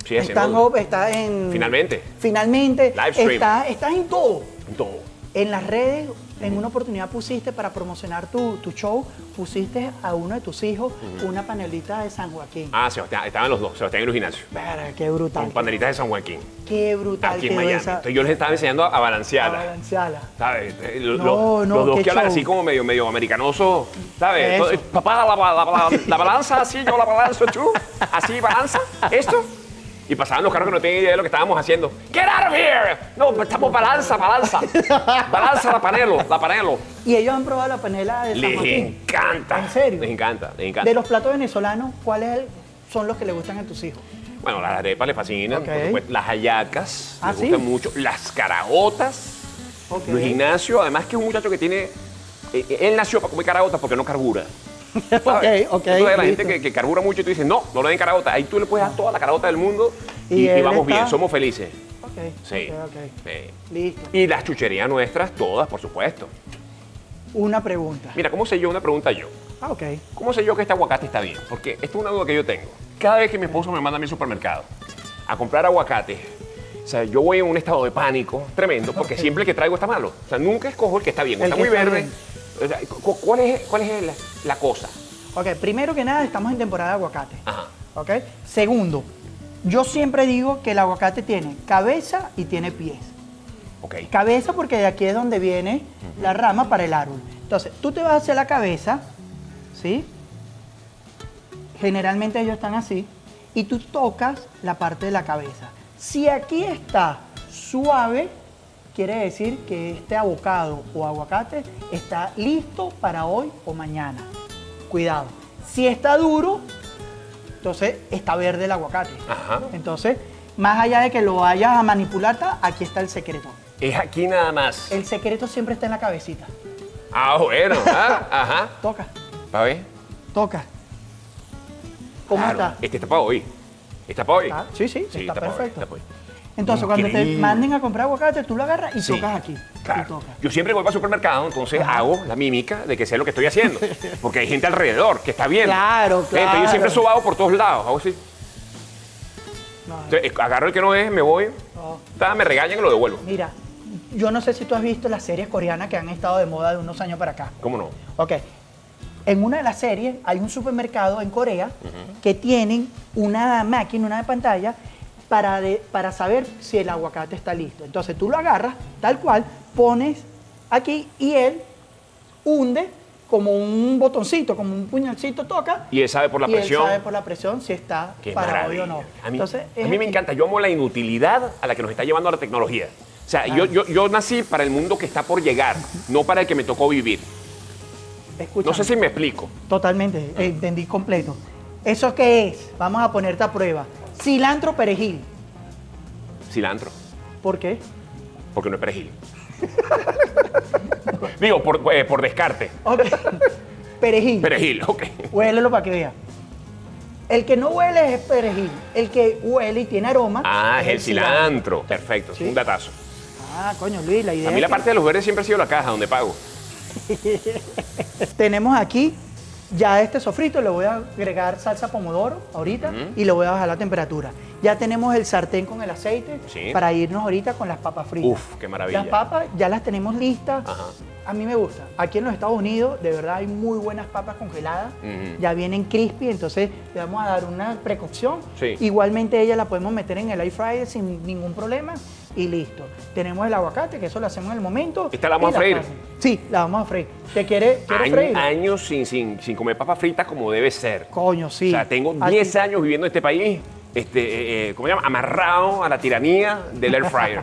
[SPEAKER 1] Sí, haciendo
[SPEAKER 2] stand-up, estás en...
[SPEAKER 1] Finalmente.
[SPEAKER 2] Finalmente.
[SPEAKER 1] Live stream.
[SPEAKER 2] Estás en todo.
[SPEAKER 1] todo.
[SPEAKER 2] En las redes, en una oportunidad pusiste para promocionar tu show, pusiste a uno de tus hijos una panelita de San Joaquín.
[SPEAKER 1] Ah, Sebastián, estaban los dos, Sebastián y Luis Ignacio.
[SPEAKER 2] Verga, qué brutal.
[SPEAKER 1] Con paneritas de San Joaquín,
[SPEAKER 2] Qué brutal
[SPEAKER 1] aquí en
[SPEAKER 2] quedó
[SPEAKER 1] Miami.
[SPEAKER 2] esa-
[SPEAKER 1] Entonces yo les estaba enseñando a
[SPEAKER 2] a
[SPEAKER 1] balancearla.
[SPEAKER 2] balancearla.
[SPEAKER 1] ¿Sabes?
[SPEAKER 2] No,
[SPEAKER 1] Los dos
[SPEAKER 2] qué
[SPEAKER 1] que hablan
[SPEAKER 2] show.
[SPEAKER 1] así como medio americanoso, ¿sabes?
[SPEAKER 2] Eso.
[SPEAKER 1] Entonces, papá, la balanza así, yo la balanzo, tú. Así, balanza, esto. Y pasaban los carros que no tenían idea de lo que estábamos haciendo. ¡Get out of here! No, estamos balanza. Balanza la panelo.
[SPEAKER 2] Y ellos han probado la panela de San
[SPEAKER 1] Les
[SPEAKER 2] Joaquín.
[SPEAKER 1] encanta.
[SPEAKER 2] ¿En serio?
[SPEAKER 1] Les encanta.
[SPEAKER 2] De los platos venezolanos, ¿cuáles son los que le gustan a tus hijos?
[SPEAKER 1] Bueno, las arepas les fascinan,
[SPEAKER 2] Ok.
[SPEAKER 1] por supuesto. Las hallacas
[SPEAKER 2] Ah,
[SPEAKER 1] les
[SPEAKER 2] ¿sí?
[SPEAKER 1] gustan mucho. Las caraotas.
[SPEAKER 2] Ok.
[SPEAKER 1] Luis Ignacio, además que es un muchacho que tiene... él nació para comer caraotas porque no carbura. ¿sabes?
[SPEAKER 2] Ok,
[SPEAKER 1] Entonces, la gente
[SPEAKER 2] listo.
[SPEAKER 1] que carbura mucho y tú dices, no le den caraota. Ahí tú le puedes dar toda la carota del mundo y
[SPEAKER 2] él
[SPEAKER 1] vamos
[SPEAKER 2] está-
[SPEAKER 1] bien, somos felices.
[SPEAKER 2] Ok,
[SPEAKER 1] Sí.
[SPEAKER 2] ok.
[SPEAKER 1] Sí.
[SPEAKER 2] Listo.
[SPEAKER 1] Y las chucherías nuestras, todas, por supuesto.
[SPEAKER 2] Una pregunta.
[SPEAKER 1] Mira, ¿cómo sé yo? Una pregunta yo.
[SPEAKER 2] Ah, ok.
[SPEAKER 1] ¿Cómo sé yo que este aguacate está bien? Porque esta es una duda que yo tengo. Cada vez que mi esposo me manda a mi supermercado a comprar aguacate, o sea, yo voy en un estado de pánico tremendo porque siempre el que traigo está malo. O sea, nunca escojo el que está bien. O
[SPEAKER 2] El
[SPEAKER 1] está
[SPEAKER 2] que
[SPEAKER 1] muy
[SPEAKER 2] está
[SPEAKER 1] verde.
[SPEAKER 2] bien.
[SPEAKER 1] O sea, ¿cuál es la cosa?
[SPEAKER 2] Ok, primero que nada, estamos en temporada de aguacate.
[SPEAKER 1] Ajá.
[SPEAKER 2] Ok. Segundo, yo siempre digo que el aguacate tiene cabeza y tiene pies.
[SPEAKER 1] Ok.
[SPEAKER 2] Cabeza porque de aquí es donde viene la rama para el árbol. Entonces, tú te vas hacia la cabeza, ¿sí? Generalmente ellos están así, y tú tocas la parte de la cabeza. Si aquí está suave, quiere decir que este abocado o aguacate está listo para hoy o mañana. Cuidado. Si está duro, entonces está verde el aguacate.
[SPEAKER 1] Ajá.
[SPEAKER 2] Entonces, Más allá de que lo vayas a manipular, aquí está el secreto.
[SPEAKER 1] Es aquí nada más.
[SPEAKER 2] El secreto siempre está en la cabecita.
[SPEAKER 1] Ah, bueno. Ajá.
[SPEAKER 2] Toca,
[SPEAKER 1] ¿Para ver?
[SPEAKER 2] toca. ¿Cómo
[SPEAKER 1] Claro,
[SPEAKER 2] está?
[SPEAKER 1] Este está para hoy. ¿Está para hoy?
[SPEAKER 2] Sí, está
[SPEAKER 1] para hoy,
[SPEAKER 2] perfecto.
[SPEAKER 1] está para hoy.
[SPEAKER 2] Entonces, cuando te
[SPEAKER 1] Increíble.
[SPEAKER 2] manden a comprar aguacate, tú lo agarras y
[SPEAKER 1] Sí,
[SPEAKER 2] tocas aquí. Y
[SPEAKER 1] Claro.
[SPEAKER 2] tocas.
[SPEAKER 1] Yo siempre voy para el supermercado, entonces hago la mímica de que sé lo que estoy haciendo. Porque hay gente alrededor que está viendo.
[SPEAKER 2] Claro,
[SPEAKER 1] Entonces, yo
[SPEAKER 2] claro.
[SPEAKER 1] siempre sobado por todos lados. Hago así.
[SPEAKER 2] No,
[SPEAKER 1] Entonces, agarro el que no es, me voy.
[SPEAKER 2] no.
[SPEAKER 1] Me regañan y lo devuelvo.
[SPEAKER 2] Mira, yo no sé si tú has visto las series coreanas que han estado de moda de unos años para acá.
[SPEAKER 1] ¿Cómo no?
[SPEAKER 2] Ok. En una de las series hay un supermercado en Corea que tienen una máquina, una pantalla, para saber si el aguacate está listo. Entonces tú lo agarras, tal cual, pones aquí y él hunde como un botoncito, como un puñalcito, toca.
[SPEAKER 1] Y él sabe por la
[SPEAKER 2] y
[SPEAKER 1] presión.
[SPEAKER 2] él sabe por la presión si está
[SPEAKER 1] Qué
[SPEAKER 2] para hoy o no.
[SPEAKER 1] maravilla. A mí,
[SPEAKER 2] Entonces,
[SPEAKER 1] a mí me encanta. Yo amo la inutilidad a la que nos está llevando la tecnología. O sea, yo nací para el mundo que está por llegar, no para el que me tocó vivir.
[SPEAKER 2] Escúchame.
[SPEAKER 1] No sé si me explico.
[SPEAKER 2] Totalmente, entendí completo. ¿Eso qué es? Vamos a ponerte a prueba. Cilantro, perejil.
[SPEAKER 1] Cilantro,
[SPEAKER 2] ¿Por qué?
[SPEAKER 1] porque no es perejil. Digo, por descarte.
[SPEAKER 2] Ok. Perejil.
[SPEAKER 1] Perejil, ok.
[SPEAKER 2] Huélelo para que vea. El que no huele es perejil. El que huele y tiene aroma.
[SPEAKER 1] Ah, es el cilantro. Perfecto, es
[SPEAKER 2] Sí.
[SPEAKER 1] un datazo.
[SPEAKER 2] Ah, coño, Luis, la idea
[SPEAKER 1] A mí
[SPEAKER 2] es
[SPEAKER 1] la
[SPEAKER 2] que
[SPEAKER 1] parte de los verdes siempre ha sido la caja donde pago.
[SPEAKER 2] tenemos aquí ya este sofrito. Le voy a agregar salsa pomodoro ahorita y le voy a bajar la temperatura. Ya tenemos el sartén con el aceite
[SPEAKER 1] Sí.
[SPEAKER 2] para irnos ahorita con las papas fritas.
[SPEAKER 1] Uf, qué maravilla.
[SPEAKER 2] Las papas ya las tenemos listas.
[SPEAKER 1] Ajá.
[SPEAKER 2] A mí me gusta. Aquí en los Estados Unidos, de verdad, hay muy buenas papas congeladas.
[SPEAKER 1] Ujú.
[SPEAKER 2] Ya vienen crispy, entonces le vamos a dar una precaución.
[SPEAKER 1] Sí.
[SPEAKER 2] Igualmente ella la podemos meter en el air fryer sin ningún problema y listo. Tenemos el aguacate, que eso lo hacemos en el momento.
[SPEAKER 1] ¿Esta la vamos
[SPEAKER 2] y
[SPEAKER 1] a freír?
[SPEAKER 2] carne. Sí, la vamos a freír. ¿Quieres freír?
[SPEAKER 1] Años sin comer papas fritas como debe ser.
[SPEAKER 2] Coño, sí.
[SPEAKER 1] O sea, tengo
[SPEAKER 2] Aquí-
[SPEAKER 1] 10 años viviendo en este país, ¿cómo se llama? Amarrado a la tiranía del air fryer.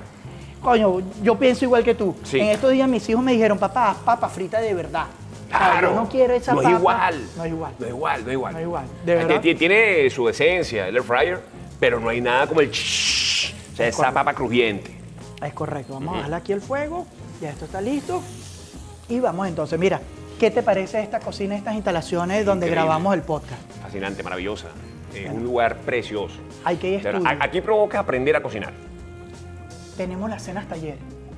[SPEAKER 2] Coño, yo pienso igual que tú.
[SPEAKER 1] Sí.
[SPEAKER 2] En estos días mis hijos me dijeron, papá, haz papa frita de verdad. O sea,
[SPEAKER 1] Claro.
[SPEAKER 2] yo no quiero esa
[SPEAKER 1] no
[SPEAKER 2] papa.
[SPEAKER 1] Es igual.
[SPEAKER 2] No es igual.
[SPEAKER 1] No es igual, no es igual.
[SPEAKER 2] No es igual, de verdad.
[SPEAKER 1] Tiene su esencia, el air fryer, pero no hay nada como el shhh, o sea, esa papa crujiente.
[SPEAKER 2] Es correcto. Vamos a bajarle aquí el fuego. Ya esto está listo. Y vamos entonces. Mira, ¿qué te parece esta cocina, estas instalaciones donde
[SPEAKER 1] Increíble.
[SPEAKER 2] grabamos el podcast?
[SPEAKER 1] Fascinante, maravillosa. Es un lugar precioso.
[SPEAKER 2] Hay que ir a
[SPEAKER 1] De verdad,
[SPEAKER 2] estudio.
[SPEAKER 1] aquí provocas aprender a cocinar.
[SPEAKER 2] Tenemos las cenas taller.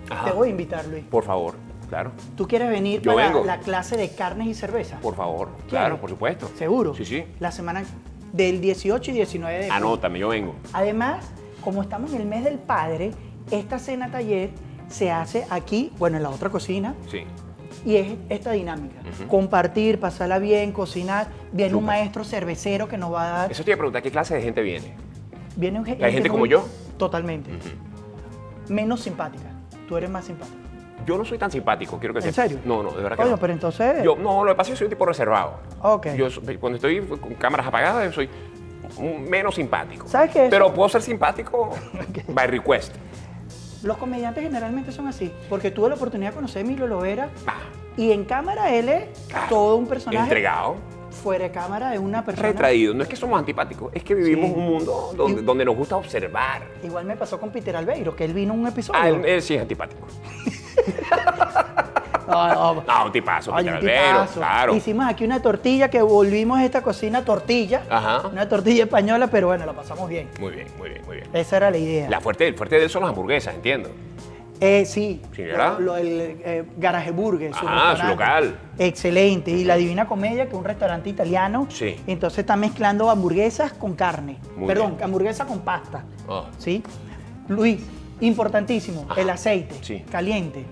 [SPEAKER 1] Ajá.
[SPEAKER 2] Te voy a invitar, Luis.
[SPEAKER 1] Por favor, claro.
[SPEAKER 2] ¿Tú quieres venir
[SPEAKER 1] Yo
[SPEAKER 2] para
[SPEAKER 1] vengo.
[SPEAKER 2] la clase de carnes y cerveza?
[SPEAKER 1] Por favor,
[SPEAKER 2] ¿Quieres?
[SPEAKER 1] claro, por supuesto.
[SPEAKER 2] ¿Seguro?
[SPEAKER 1] Sí, sí.
[SPEAKER 2] La semana del 18 y 19 de julio.
[SPEAKER 1] Anótame, yo vengo.
[SPEAKER 2] Además, como estamos en el mes del padre, esta cena taller se hace aquí, bueno, en la otra cocina,
[SPEAKER 1] Sí.
[SPEAKER 2] y es esta dinámica. Compartir, pasarla bien, cocinar. Viene un
[SPEAKER 1] Súper.
[SPEAKER 2] maestro cervecero que nos va a dar...
[SPEAKER 1] Eso te iba a preguntar, ¿qué clase de gente viene?
[SPEAKER 2] Viene un
[SPEAKER 1] ¿Hay gente como yo?
[SPEAKER 2] Totalmente. Menos simpática. Tú eres más simpática.
[SPEAKER 1] Yo no soy tan simpático, quiero que
[SPEAKER 2] ¿En
[SPEAKER 1] sepas.
[SPEAKER 2] serio?
[SPEAKER 1] No, no, de verdad que
[SPEAKER 2] Coño,
[SPEAKER 1] no.
[SPEAKER 2] pero entonces...
[SPEAKER 1] No, lo que pasa es que soy un tipo reservado.
[SPEAKER 2] Ok.
[SPEAKER 1] Cuando estoy con cámaras apagadas, yo soy menos simpático.
[SPEAKER 2] ¿Sabes qué?
[SPEAKER 1] Pero puedo ser simpático by request.
[SPEAKER 2] Los comediantes generalmente son así. Porque tuve la oportunidad de conocer a Emilio Lovera
[SPEAKER 1] Ah,
[SPEAKER 2] y en cámara él es
[SPEAKER 1] claro.
[SPEAKER 2] todo un personaje.
[SPEAKER 1] Entregado,
[SPEAKER 2] Fuera de cámara es una persona...
[SPEAKER 1] retraído. No es que somos antipáticos, es que vivimos
[SPEAKER 2] Sí.
[SPEAKER 1] un mundo donde nos gusta observar.
[SPEAKER 2] Igual me pasó con Peter Albeiro, que él vino a un episodio.
[SPEAKER 1] Ah, él sí es antipático.
[SPEAKER 2] No,
[SPEAKER 1] No, un tipazo,
[SPEAKER 2] Oye,
[SPEAKER 1] Peter
[SPEAKER 2] un
[SPEAKER 1] Albero,
[SPEAKER 2] tipazo.
[SPEAKER 1] claro.
[SPEAKER 2] Hicimos aquí una tortilla que volvimos a esta cocina tortilla.
[SPEAKER 1] Ajá.
[SPEAKER 2] Una tortilla española, pero bueno, la pasamos bien.
[SPEAKER 1] Muy bien, muy bien, muy bien.
[SPEAKER 2] Esa era la idea.
[SPEAKER 1] El fuerte de él son las hamburguesas, entiendo.
[SPEAKER 2] Sí.
[SPEAKER 1] Sí, ¿verdad?
[SPEAKER 2] El Garage Burger, su
[SPEAKER 1] Ah,
[SPEAKER 2] restaurante.
[SPEAKER 1] su local.
[SPEAKER 2] Excelente. Y la Divina Comedia, que es un restaurante italiano.
[SPEAKER 1] Sí.
[SPEAKER 2] Entonces está mezclando hamburguesas con carne.
[SPEAKER 1] Muy
[SPEAKER 2] Perdón,
[SPEAKER 1] bien.
[SPEAKER 2] hamburguesa con pasta.
[SPEAKER 1] Oh.
[SPEAKER 2] ¿Sí? Luis, importantísimo,
[SPEAKER 1] Ajá.
[SPEAKER 2] el aceite
[SPEAKER 1] Sí.
[SPEAKER 2] caliente.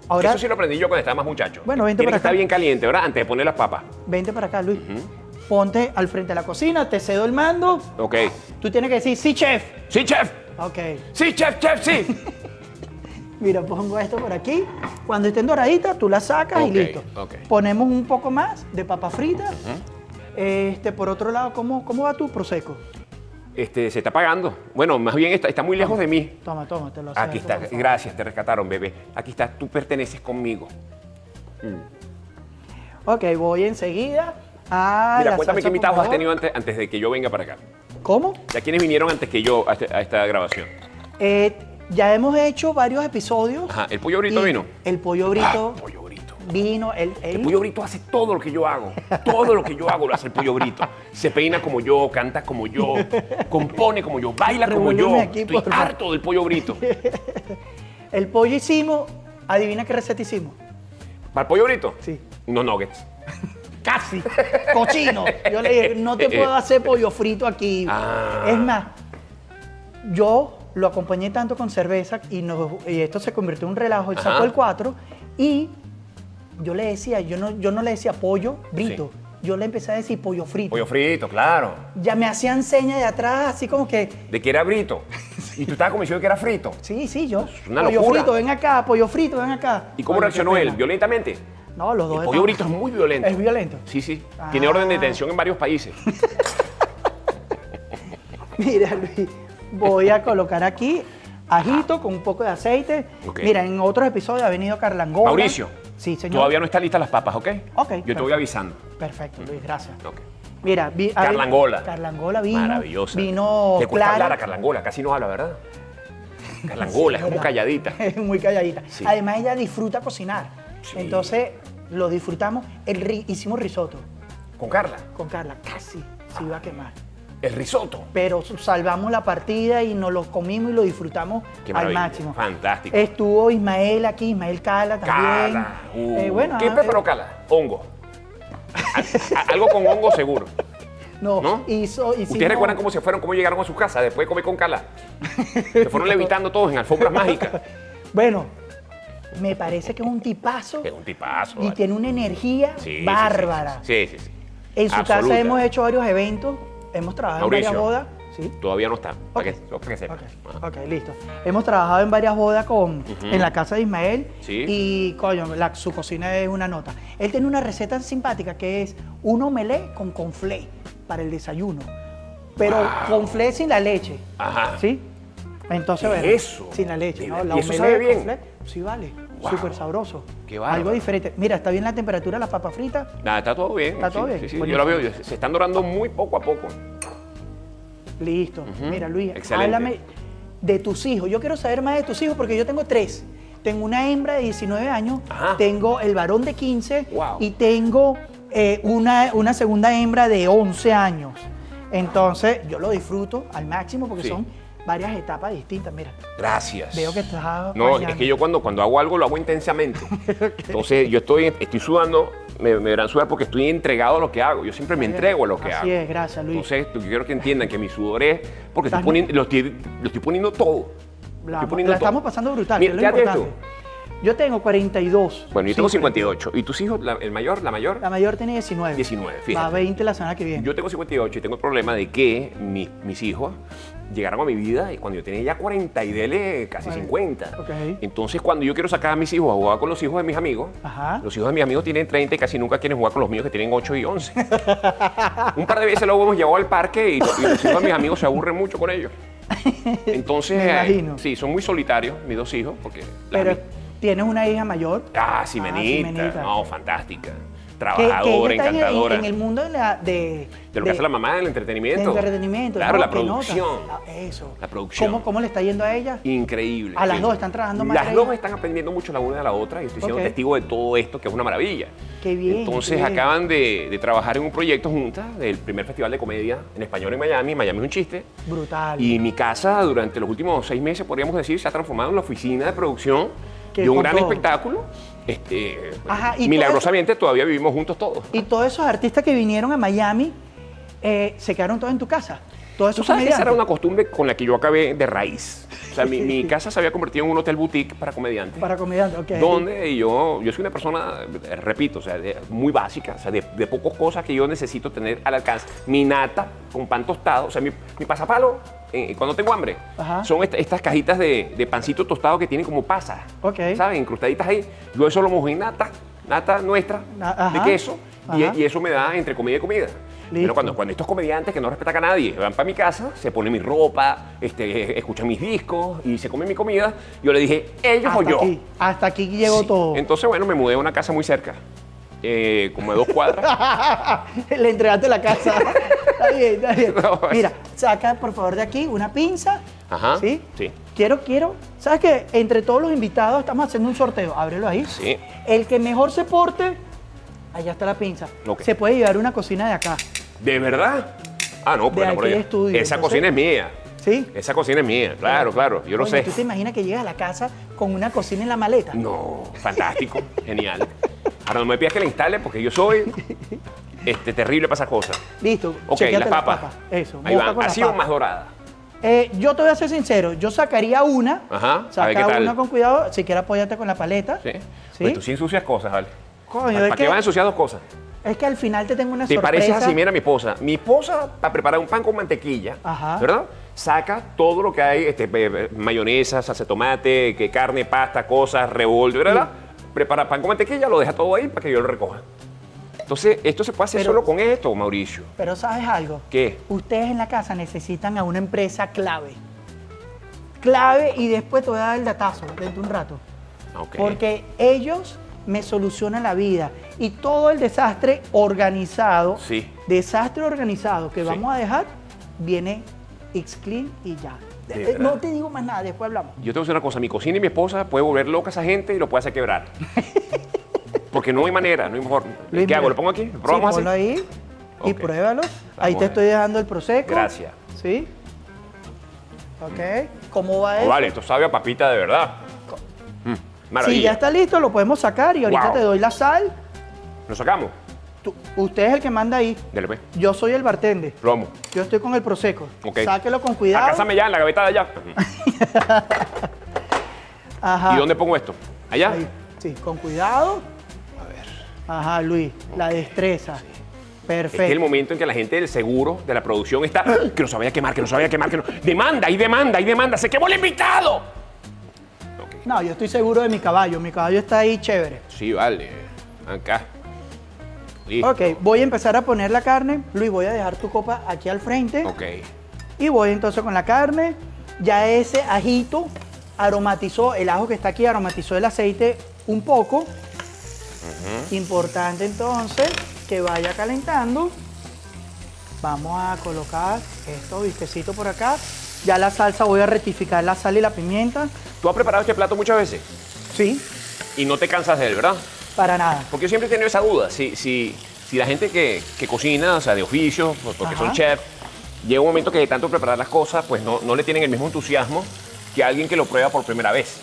[SPEAKER 2] Ahora,
[SPEAKER 1] Eso sí lo aprendí yo cuando estaba más muchacho.
[SPEAKER 2] Bueno, vente
[SPEAKER 1] Tiene
[SPEAKER 2] para
[SPEAKER 1] que estar
[SPEAKER 2] acá.
[SPEAKER 1] bien caliente, ¿verdad? Antes de poner las papas.
[SPEAKER 2] vente para acá, Luis. Ponte al frente de la cocina, te cedo el mando.
[SPEAKER 1] Ok.
[SPEAKER 2] Tú tienes que decir, sí, chef.
[SPEAKER 1] Sí, chef.
[SPEAKER 2] Ok.
[SPEAKER 1] Sí, chef, sí.
[SPEAKER 2] Mira, pongo esto por aquí. Cuando estén doraditas, tú las sacas
[SPEAKER 1] Ok,
[SPEAKER 2] y listo.
[SPEAKER 1] ok.
[SPEAKER 2] Ponemos un poco más de papa frita. Por otro lado, ¿cómo va tu prosecco?
[SPEAKER 1] Se está apagando. Bueno, más bien está muy lejos de mí.
[SPEAKER 2] Toma, te lo
[SPEAKER 1] Aquí
[SPEAKER 2] acerco,
[SPEAKER 1] está.
[SPEAKER 2] por favor.
[SPEAKER 1] Gracias, te rescataron, bebé. Aquí está. Tú perteneces conmigo.
[SPEAKER 2] Ok, voy enseguida a
[SPEAKER 1] Mira,
[SPEAKER 2] la
[SPEAKER 1] cuéntame qué
[SPEAKER 2] salsa
[SPEAKER 1] invitados has
[SPEAKER 2] pomodoro.
[SPEAKER 1] tenido antes de que yo venga para acá.
[SPEAKER 2] ¿Cómo?
[SPEAKER 1] ¿Ya quiénes vinieron antes que yo a esta grabación?
[SPEAKER 2] Ya hemos hecho varios episodios.
[SPEAKER 1] Ajá, ¿el Pollo Brito
[SPEAKER 2] y
[SPEAKER 1] vino?
[SPEAKER 2] El Pollo Brito
[SPEAKER 1] Pollo Brito.
[SPEAKER 2] vino.
[SPEAKER 1] El Pollo Brito hace todo lo que yo hago. Todo lo que yo hago lo hace el Pollo Brito. Se peina como yo, canta como yo, compone como yo, baila como yo.
[SPEAKER 2] Revuélveme aquí,
[SPEAKER 1] Estoy
[SPEAKER 2] por favor.
[SPEAKER 1] harto del Pollo Brito.
[SPEAKER 2] El pollo hicimos, adivina qué receta hicimos.
[SPEAKER 1] ¿Para el Pollo Brito?
[SPEAKER 2] Sí.
[SPEAKER 1] Unos nuggets.
[SPEAKER 2] Casi. Cochino. Yo le dije, no te puedo hacer pollo frito aquí.
[SPEAKER 1] Ah.
[SPEAKER 2] Es más, yo lo acompañé tanto con cerveza y esto se convirtió en un relajo. Él
[SPEAKER 1] Ajá.
[SPEAKER 2] sacó el 4 y yo le decía, yo no le decía pollo brito.
[SPEAKER 1] Sí.
[SPEAKER 2] Yo le empecé a decir pollo frito.
[SPEAKER 1] Pollo frito, claro.
[SPEAKER 2] Ya me hacían señas de atrás, así como que,
[SPEAKER 1] ¿De qué era brito? Y tú estabas convencido de que era frito.
[SPEAKER 2] sí, yo.
[SPEAKER 1] Es una
[SPEAKER 2] pollo
[SPEAKER 1] locura.
[SPEAKER 2] frito, ven acá, pollo frito, ven acá.
[SPEAKER 1] ¿Y cómo
[SPEAKER 2] Coño,
[SPEAKER 1] reaccionó
[SPEAKER 2] qué
[SPEAKER 1] él?
[SPEAKER 2] pena.
[SPEAKER 1] ¿Violentamente?
[SPEAKER 2] No, los dos.
[SPEAKER 1] El Pollo Brito es muy violento.
[SPEAKER 2] ¿Es violento?
[SPEAKER 1] Sí, sí.
[SPEAKER 2] Ah.
[SPEAKER 1] Tiene orden de detención en varios países.
[SPEAKER 2] Mira, Luis, voy a colocar aquí ajito con un poco de aceite.
[SPEAKER 1] Ok.
[SPEAKER 2] Mira, en otros episodios ha venido Carlangola.
[SPEAKER 1] Mauricio.
[SPEAKER 2] Sí, señor.
[SPEAKER 1] Todavía no están listas las papas, ¿ok?
[SPEAKER 2] Ok,
[SPEAKER 1] Yo te
[SPEAKER 2] perfecto.
[SPEAKER 1] voy avisando.
[SPEAKER 2] Perfecto, Luis, gracias.
[SPEAKER 1] Ok.
[SPEAKER 2] Mira,
[SPEAKER 1] Carlangola.
[SPEAKER 2] Carlangola vino.
[SPEAKER 1] Maravillosa.
[SPEAKER 2] Vino
[SPEAKER 1] Le cuesta hablar a
[SPEAKER 2] Clara.
[SPEAKER 1] Carlangola, casi no habla, ¿verdad? Carlangola, es como
[SPEAKER 2] ¿verdad?
[SPEAKER 1] calladita.
[SPEAKER 2] Es muy calladita.
[SPEAKER 1] Sí.
[SPEAKER 2] Además, ella disfruta cocinar.
[SPEAKER 1] Sí.
[SPEAKER 2] Entonces, lo disfrutamos. Hicimos risotto
[SPEAKER 1] Con Carla.
[SPEAKER 2] con Carla. Casi se iba a quemar.
[SPEAKER 1] El risotto.
[SPEAKER 2] Pero salvamos la partida y nos lo comimos y lo disframos
[SPEAKER 1] Qué
[SPEAKER 2] al
[SPEAKER 1] maravilla,
[SPEAKER 2] máximo.
[SPEAKER 1] fantástico.
[SPEAKER 2] Estuvo Ismael aquí, Ismael Cala también.
[SPEAKER 1] Cala.
[SPEAKER 2] Bueno,
[SPEAKER 1] ¿Qué preparó Cala? Hongo. Algo con hongo seguro.
[SPEAKER 2] No,
[SPEAKER 1] ¿No?
[SPEAKER 2] hicimos...
[SPEAKER 1] ¿Ustedes recuerdan cómo se fueron, cómo llegaron a su casa después de comer con Cala? Se fueron levitando todos en alfombras mágicas.
[SPEAKER 2] Bueno, me parece que es un tipazo
[SPEAKER 1] Es un tipazo.
[SPEAKER 2] y
[SPEAKER 1] vale.
[SPEAKER 2] tiene una energía
[SPEAKER 1] Sí, sí,
[SPEAKER 2] bárbara.
[SPEAKER 1] Sí, sí, sí.
[SPEAKER 2] En su
[SPEAKER 1] Absoluta.
[SPEAKER 2] casa hemos hecho varios eventos, hemos trabajado
[SPEAKER 1] Mauricio.
[SPEAKER 2] en varias bodas. ¿Sí?
[SPEAKER 1] Todavía no está. Para
[SPEAKER 2] Ok.
[SPEAKER 1] que sepa.
[SPEAKER 2] Ok,
[SPEAKER 1] Ajá.
[SPEAKER 2] ok, listo. Hemos trabajado en varias bodas en la casa de Ismael
[SPEAKER 1] Sí.
[SPEAKER 2] y, coño, su cocina es una nota. Él tiene una receta simpática que es un omelette con conflé para el desayuno, pero
[SPEAKER 1] Wow.
[SPEAKER 2] conflé sin la leche.
[SPEAKER 1] Ajá.
[SPEAKER 2] ¿Sí? Entonces,
[SPEAKER 1] ¿Qué
[SPEAKER 2] bueno,
[SPEAKER 1] es eso?
[SPEAKER 2] sin la leche, ¿no? La
[SPEAKER 1] ¿Y eso
[SPEAKER 2] omelette
[SPEAKER 1] sabe bien?
[SPEAKER 2] conflé, sí vale,
[SPEAKER 1] Wow.
[SPEAKER 2] súper sabroso.
[SPEAKER 1] Qué bárbaro.
[SPEAKER 2] Algo diferente. Mira, está bien la temperatura de las papas fritas.
[SPEAKER 1] Nada, está todo bien.
[SPEAKER 2] Está todo
[SPEAKER 1] Sí,
[SPEAKER 2] bien.
[SPEAKER 1] Sí, sí. Yo
[SPEAKER 2] Buenísimo.
[SPEAKER 1] lo veo, se están dorando muy poco a poco.
[SPEAKER 2] Listo. Mira, Luis,
[SPEAKER 1] Excelente.
[SPEAKER 2] háblame de tus hijos. Yo quiero saber más de tus hijos porque yo tengo 3. Tengo una hembra de 19 años,
[SPEAKER 1] Ajá.
[SPEAKER 2] tengo el varón de 15
[SPEAKER 1] Wow.
[SPEAKER 2] y tengo una segunda hembra de 11 años. Entonces, yo lo disfruto al máximo porque
[SPEAKER 1] Sí.
[SPEAKER 2] son varias etapas distintas. Mira,
[SPEAKER 1] Gracias.
[SPEAKER 2] veo que estás
[SPEAKER 1] No,
[SPEAKER 2] bañando.
[SPEAKER 1] es que yo cuando hago algo lo hago intensamente. Entonces yo estoy sudando, me verán sudar porque estoy entregado a lo que hago. Yo siempre me entrego a lo que hago.
[SPEAKER 2] Así es, gracias, Luis.
[SPEAKER 1] Entonces yo quiero que entiendan que mi sudor es porque
[SPEAKER 2] Estás-
[SPEAKER 1] lo estoy poniendo todo.
[SPEAKER 2] la
[SPEAKER 1] estoy poniendo
[SPEAKER 2] la
[SPEAKER 1] todo.
[SPEAKER 2] estamos pasando brutal.
[SPEAKER 1] Mira,
[SPEAKER 2] que es
[SPEAKER 1] ¿qué
[SPEAKER 2] lo
[SPEAKER 1] edad tienes
[SPEAKER 2] importante. Yo tengo 42.
[SPEAKER 1] Bueno, yo tengo
[SPEAKER 2] Sí,
[SPEAKER 1] 58. ¿Y tus hijos, el mayor, la mayor?
[SPEAKER 2] La mayor tiene 19.
[SPEAKER 1] 19,
[SPEAKER 2] Va a
[SPEAKER 1] fíjate.
[SPEAKER 2] 20 la semana que viene.
[SPEAKER 1] Yo tengo 58 y tengo el problema de que mis hijos llegaron a mi vida y cuando yo tenía ya 40 y dele casi
[SPEAKER 2] Vale.
[SPEAKER 1] 50.
[SPEAKER 2] Ok.
[SPEAKER 1] Entonces, cuando yo quiero sacar a mis hijos a jugar con los hijos de mis amigos,
[SPEAKER 2] Ajá.
[SPEAKER 1] los hijos de mis amigos tienen 30 y casi nunca quieren jugar con los míos que tienen 8 y 11. Un par de veces luego hemos llevado al parque y los hijos de mis amigos se aburren mucho con ellos. Entonces,
[SPEAKER 2] Me imagino.
[SPEAKER 1] sí, son muy solitarios mis dos hijos porque...
[SPEAKER 2] Pero tienes una hija mayor.
[SPEAKER 1] Simenita,
[SPEAKER 2] Simenita.
[SPEAKER 1] no, fantástica.
[SPEAKER 2] Que
[SPEAKER 1] Trabajadora,
[SPEAKER 2] ella está
[SPEAKER 1] encantadora.
[SPEAKER 2] en el mundo de
[SPEAKER 1] lo que hace la mamá, el entretenimiento.
[SPEAKER 2] de entretenimiento.
[SPEAKER 1] Claro,
[SPEAKER 2] ¿no?
[SPEAKER 1] la
[SPEAKER 2] Que nota.
[SPEAKER 1] producción.
[SPEAKER 2] Eso.
[SPEAKER 1] La producción.
[SPEAKER 2] ¿Cómo le está yendo a ella?
[SPEAKER 1] Increíble.
[SPEAKER 2] A las
[SPEAKER 1] Sí.
[SPEAKER 2] dos están trabajando más
[SPEAKER 1] Las
[SPEAKER 2] que
[SPEAKER 1] dos
[SPEAKER 2] ella.
[SPEAKER 1] están aprendiendo mucho la una de la otra y estoy siendo
[SPEAKER 2] Ok.
[SPEAKER 1] testigo de todo esto, que es una maravilla.
[SPEAKER 2] Qué bien,
[SPEAKER 1] Entonces
[SPEAKER 2] qué bien.
[SPEAKER 1] acaban de trabajar en un proyecto juntas del primer festival de comedia en español en Miami. Miami es un chiste.
[SPEAKER 2] Brutal.
[SPEAKER 1] Y mi casa durante los últimos 6 meses, podríamos decir, se ha transformado en la oficina de producción
[SPEAKER 2] Que
[SPEAKER 1] de un
[SPEAKER 2] con
[SPEAKER 1] gran
[SPEAKER 2] todo.
[SPEAKER 1] espectáculo.
[SPEAKER 2] Ajá, y
[SPEAKER 1] Milagrosamente todavía vivimos juntos todos.
[SPEAKER 2] Y todos esos artistas que vinieron a Miami se quedaron todos en tu casa. Todos
[SPEAKER 1] Tú
[SPEAKER 2] esos
[SPEAKER 1] sabes que esa era
[SPEAKER 2] comediantes.
[SPEAKER 1] una costumbre con la que yo acabé de raíz. O sea, mi casa se había convertido en un hotel boutique para comediantes.
[SPEAKER 2] Para comediantes, ok.
[SPEAKER 1] Donde yo soy una persona, repito, o sea, muy básica, o sea, de pocas cosas que yo necesito tener al alcance. Mi nata con pan tostado, o sea, mi pasapalo, cuando tengo hambre,
[SPEAKER 2] Ajá.
[SPEAKER 1] son estas cajitas de pancito tostado que tienen como pasas,
[SPEAKER 2] Ok.
[SPEAKER 1] ¿sabes? Incrustaditas ahí. Yo eso lo mojo en nata nuestra,
[SPEAKER 2] Ajá.
[SPEAKER 1] de queso,
[SPEAKER 2] Ajá.
[SPEAKER 1] y eso me da entre comida y comida.
[SPEAKER 2] Listo.
[SPEAKER 1] Pero cuando estos comediantes que no respetan a nadie van para mi casa, se ponen mi ropa, escuchan mis discos y se comen mi comida, yo le dije, ellos o yo.
[SPEAKER 2] Hasta aquí llegó
[SPEAKER 1] Sí.
[SPEAKER 2] todo.
[SPEAKER 1] Entonces, bueno, me mudé a una casa muy cerca, como de 2 cuadras.
[SPEAKER 2] Le entregaste la casa. Está bien, está bien.
[SPEAKER 1] No,
[SPEAKER 2] Mira, saca por favor de aquí una pinza.
[SPEAKER 1] Ajá.
[SPEAKER 2] ¿Sí?
[SPEAKER 1] Sí.
[SPEAKER 2] Quiero. ¿Sabes qué? Entre todos los invitados estamos haciendo un sorteo. Ábrelo ahí.
[SPEAKER 1] Sí.
[SPEAKER 2] El que mejor se porte, allá está la pinza.
[SPEAKER 1] Ok.
[SPEAKER 2] Se puede llevar una cocina de acá.
[SPEAKER 1] ¿De verdad? Ah, no, pues
[SPEAKER 2] De aquel estudio.
[SPEAKER 1] Esa
[SPEAKER 2] Entonces-
[SPEAKER 1] cocina es mía.
[SPEAKER 2] ¿Sí?
[SPEAKER 1] Esa cocina es mía, claro. Yo lo
[SPEAKER 2] Oye,
[SPEAKER 1] sé.
[SPEAKER 2] ¿tú te imaginas que llegas a la casa con una cocina en la maleta?
[SPEAKER 1] No, fantástico, genial. Ahora no me pidas que la instale porque yo soy terrible para esas cosas.
[SPEAKER 2] Listo.
[SPEAKER 1] Ok,
[SPEAKER 2] chequéate
[SPEAKER 1] las papas.
[SPEAKER 2] Eso.
[SPEAKER 1] Ahí
[SPEAKER 2] moja
[SPEAKER 1] van,
[SPEAKER 2] con las
[SPEAKER 1] así o
[SPEAKER 2] papas.
[SPEAKER 1] más dorada.
[SPEAKER 2] Yo te voy a ser sincero, yo sacaría una,
[SPEAKER 1] Ajá, a ver
[SPEAKER 2] saca
[SPEAKER 1] qué tal.
[SPEAKER 2] una con cuidado, si quieres apóyate con la paleta.
[SPEAKER 1] Sí.
[SPEAKER 2] ¿Sí?
[SPEAKER 1] Pues tú sí ensucias cosas, ¿vale?
[SPEAKER 2] Coño,
[SPEAKER 1] ¿Para
[SPEAKER 2] es
[SPEAKER 1] qué vas a ensuciar dos cosas?
[SPEAKER 2] es que al final te tengo una
[SPEAKER 1] Te
[SPEAKER 2] sorpresa.
[SPEAKER 1] pareces así, mira mi esposa. Mi esposa, para preparar un pan con mantequilla,
[SPEAKER 2] Ajá.
[SPEAKER 1] ¿verdad? Saca todo lo que hay, mayonesa, salsa de tomate, carne, pasta, cosas, revolver, ¿verdad? Prepara pan con mantequilla, lo deja todo ahí para que yo lo recoja. Entonces, esto se puede hacer
[SPEAKER 2] Pero-
[SPEAKER 1] solo con esto, Mauricio.
[SPEAKER 2] Pero ¿sabes algo?
[SPEAKER 1] ¿Qué?
[SPEAKER 2] Ustedes en la casa necesitan a una empresa clave. Clave y después te voy a dar el datazo dentro de un rato.
[SPEAKER 1] Ok.
[SPEAKER 2] Porque ellos me solucionan la vida. Y todo el desastre organizado,
[SPEAKER 1] Sí.
[SPEAKER 2] que
[SPEAKER 1] Sí.
[SPEAKER 2] vamos a dejar, viene X-Clean y ya.
[SPEAKER 1] ¿De verdad?
[SPEAKER 2] No te digo más nada, después hablamos.
[SPEAKER 1] Yo te voy a decir una cosa, mi cocina y mi esposa puede volver loca a esa gente y lo puede hacer quebrar. Porque no hay manera, no hay mejor.
[SPEAKER 2] Luis,
[SPEAKER 1] ¿Qué hago?
[SPEAKER 2] mira.
[SPEAKER 1] ¿Lo pongo aquí? ¿Lo
[SPEAKER 2] Sí,
[SPEAKER 1] probamos
[SPEAKER 2] ponlo
[SPEAKER 1] así?
[SPEAKER 2] ahí y
[SPEAKER 1] Ok.
[SPEAKER 2] pruébalo. Ahí
[SPEAKER 1] Vamos
[SPEAKER 2] te
[SPEAKER 1] a
[SPEAKER 2] estoy dejando el prosecco.
[SPEAKER 1] Gracias.
[SPEAKER 2] ¿Sí? Ok. ¿Cómo va
[SPEAKER 1] Oh,
[SPEAKER 2] eso?
[SPEAKER 1] vale, esto sabe a papita de verdad. Maravilla.
[SPEAKER 2] Si ya está listo, lo podemos sacar y ahorita
[SPEAKER 1] Wow.
[SPEAKER 2] te doy la sal.
[SPEAKER 1] ¿Lo sacamos?
[SPEAKER 2] Usted es el que manda ahí.
[SPEAKER 1] Dele, pues.
[SPEAKER 2] Yo soy el bartender.
[SPEAKER 1] Plomo.
[SPEAKER 2] Yo estoy con el prosecco.
[SPEAKER 1] Ok.
[SPEAKER 2] Sáquelo con cuidado.
[SPEAKER 1] Acásame ya en la gaveta de allá.
[SPEAKER 2] Ajá.
[SPEAKER 1] ¿Y dónde pongo esto? ¿Allá?
[SPEAKER 2] Ahí. Sí, con cuidado.
[SPEAKER 1] A ver.
[SPEAKER 2] Ajá, Luis. La destreza.
[SPEAKER 1] Este
[SPEAKER 2] Perfecto.
[SPEAKER 1] es el momento en que la gente del seguro, de la producción, está. Que no se vaya a quemar, que no se vaya a quemar, que no. Demanda, y demanda, y demanda. ¡Se quemó el invitado! Ok.
[SPEAKER 2] No, yo estoy seguro de mi caballo. Mi caballo está ahí chévere.
[SPEAKER 1] Sí, vale. Acá. Listo.
[SPEAKER 2] Ok, voy a empezar a poner la carne. Luis, voy a dejar tu copa aquí al frente.
[SPEAKER 1] Ok.
[SPEAKER 2] Y voy entonces con la carne. Ya ese ajito aromatizó, el ajo que está aquí aromatizó el aceite un poco. Importante entonces que vaya calentando. Vamos a colocar estos bistecitos por acá. Ya la salsa voy a rectificar la sal y la pimienta.
[SPEAKER 1] ¿Tú has preparado este plato muchas veces?
[SPEAKER 2] Sí,
[SPEAKER 1] Y no te cansas de él, ¿verdad?
[SPEAKER 2] para nada.
[SPEAKER 1] Porque yo siempre he tenido esa duda. Si la gente que cocina, o sea, de oficio, porque son
[SPEAKER 2] Ajá.
[SPEAKER 1] chefs, llega un momento que de tanto preparar las cosas, pues no le tienen el mismo entusiasmo que alguien que lo prueba por primera vez.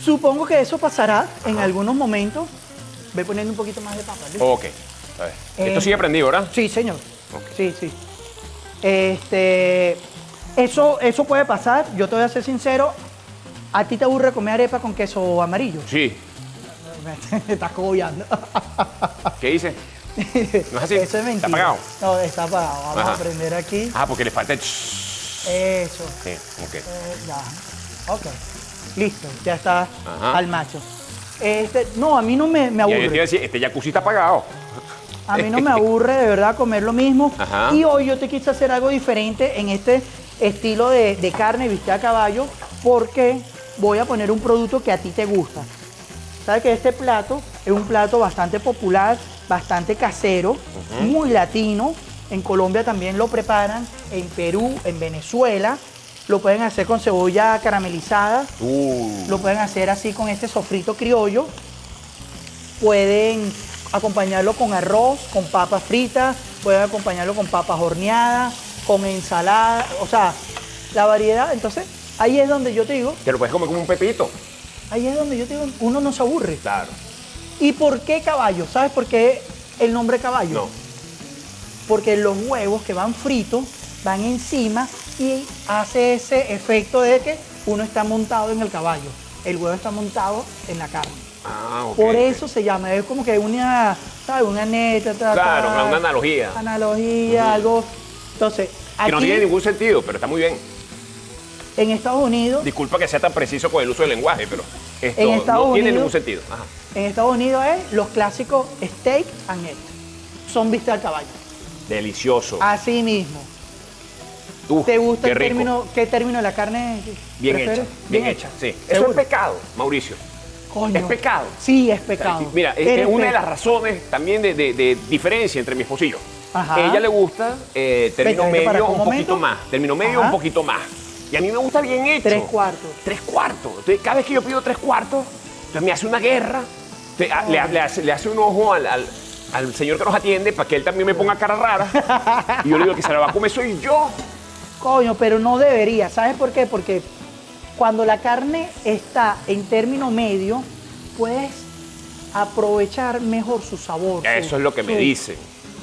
[SPEAKER 2] Supongo que eso pasará en algunos momentos. Voy poniendo un poquito más de papa. ¿listo?
[SPEAKER 1] Ok. A ver. Esto sigue prendido, ¿verdad?
[SPEAKER 2] Sí, señor.
[SPEAKER 1] Ok.
[SPEAKER 2] Sí, sí. Eso puede pasar. Yo te voy a ser sincero. ¿A ti te aburre comer arepa con queso amarillo?
[SPEAKER 1] Sí.
[SPEAKER 2] Me estás cogollando.
[SPEAKER 1] ¿Qué dice? ¿No es así?
[SPEAKER 2] Eso es mentira.
[SPEAKER 1] ¿Está apagado?
[SPEAKER 2] No, está apagado. Vamos
[SPEAKER 1] Ajá.
[SPEAKER 2] a prender aquí.
[SPEAKER 1] Ah, porque le falta el...
[SPEAKER 2] Eso.
[SPEAKER 1] Sí, ok.
[SPEAKER 2] Ya. Ok. Listo. Ya está
[SPEAKER 1] Ajá.
[SPEAKER 2] al macho. No, a mí no me
[SPEAKER 1] Y ahí te iba a
[SPEAKER 2] aburre.
[SPEAKER 1] decir, este jacuzzi está apagado.
[SPEAKER 2] A mí no me aburre de verdad comer lo mismo.
[SPEAKER 1] Ajá.
[SPEAKER 2] Y hoy yo te quise hacer algo diferente en este estilo de carne bistec a caballo porque voy a poner un producto que a ti te gusta. Sabes que este plato es un plato bastante popular, bastante casero, muy latino. En Colombia también lo preparan, en Perú, en Venezuela. Lo pueden hacer con cebolla caramelizada, lo pueden hacer así con este sofrito criollo. Pueden acompañarlo con arroz, con papas fritas, pueden acompañarlo con papas horneadas, con ensalada, o sea, la variedad. Entonces, ahí es donde yo te digo,
[SPEAKER 1] Te lo puedes comer como un pepito.
[SPEAKER 2] uno no se aburre.
[SPEAKER 1] Claro.
[SPEAKER 2] ¿Y por qué caballo? ¿Sabes por qué el nombre caballo?
[SPEAKER 1] No.
[SPEAKER 2] Porque los huevos que van fritos van encima y hace ese efecto de que uno está montado en el caballo. El huevo está montado en la carne.
[SPEAKER 1] Ah, ok.
[SPEAKER 2] Por eso se llama, es como que una, ¿sabes? Una neta,
[SPEAKER 1] Claro, una analogía.
[SPEAKER 2] Analogía, algo. Entonces,
[SPEAKER 1] Que no
[SPEAKER 2] aquí
[SPEAKER 1] tiene ningún sentido, pero está muy bien.
[SPEAKER 2] en Estados Unidos,
[SPEAKER 1] Disculpa que sea tan preciso con el uso del lenguaje, pero esto
[SPEAKER 2] En Estados
[SPEAKER 1] no tiene
[SPEAKER 2] Unidos-
[SPEAKER 1] ningún sentido. Ajá.
[SPEAKER 2] en Estados Unidos es los clásicos steak and egg. Son bistec al caballo.
[SPEAKER 1] Delicioso.
[SPEAKER 2] Así mismo.
[SPEAKER 1] Uf,
[SPEAKER 2] ¿Te gusta
[SPEAKER 1] qué
[SPEAKER 2] el
[SPEAKER 1] rico.
[SPEAKER 2] término, qué término de la carne?
[SPEAKER 1] Bien
[SPEAKER 2] prefieres?
[SPEAKER 1] hecha, bien hecha, sí. Eso
[SPEAKER 2] ¿Seguro?
[SPEAKER 1] es pecado, Mauricio.
[SPEAKER 2] Coño.
[SPEAKER 1] Es pecado.
[SPEAKER 2] Sí, es pecado.
[SPEAKER 1] Mira, es
[SPEAKER 2] Eres
[SPEAKER 1] una de
[SPEAKER 2] pe-
[SPEAKER 1] las razones también de diferencia entre mi esposo y yo.
[SPEAKER 2] Ajá.
[SPEAKER 1] Ella le gusta término
[SPEAKER 2] Vete, para
[SPEAKER 1] medio
[SPEAKER 2] un
[SPEAKER 1] un poquito
[SPEAKER 2] momento.
[SPEAKER 1] más. Término medio
[SPEAKER 2] Ajá.
[SPEAKER 1] un poquito más. Y a mí me gusta bien hecho.
[SPEAKER 2] 3/4.
[SPEAKER 1] 3/4. Entonces, cada vez que yo pido 3/4, entonces me hace una guerra. Entonces, le hace un ojo al señor que nos atiende para que él también me ponga cara rara. Y yo le digo que se la va a comer soy yo.
[SPEAKER 2] Coño, pero no debería. ¿Sabes por qué? Porque cuando la carne está en término medio, puedes aprovechar mejor su sabor.
[SPEAKER 1] Eso es lo que me dicen.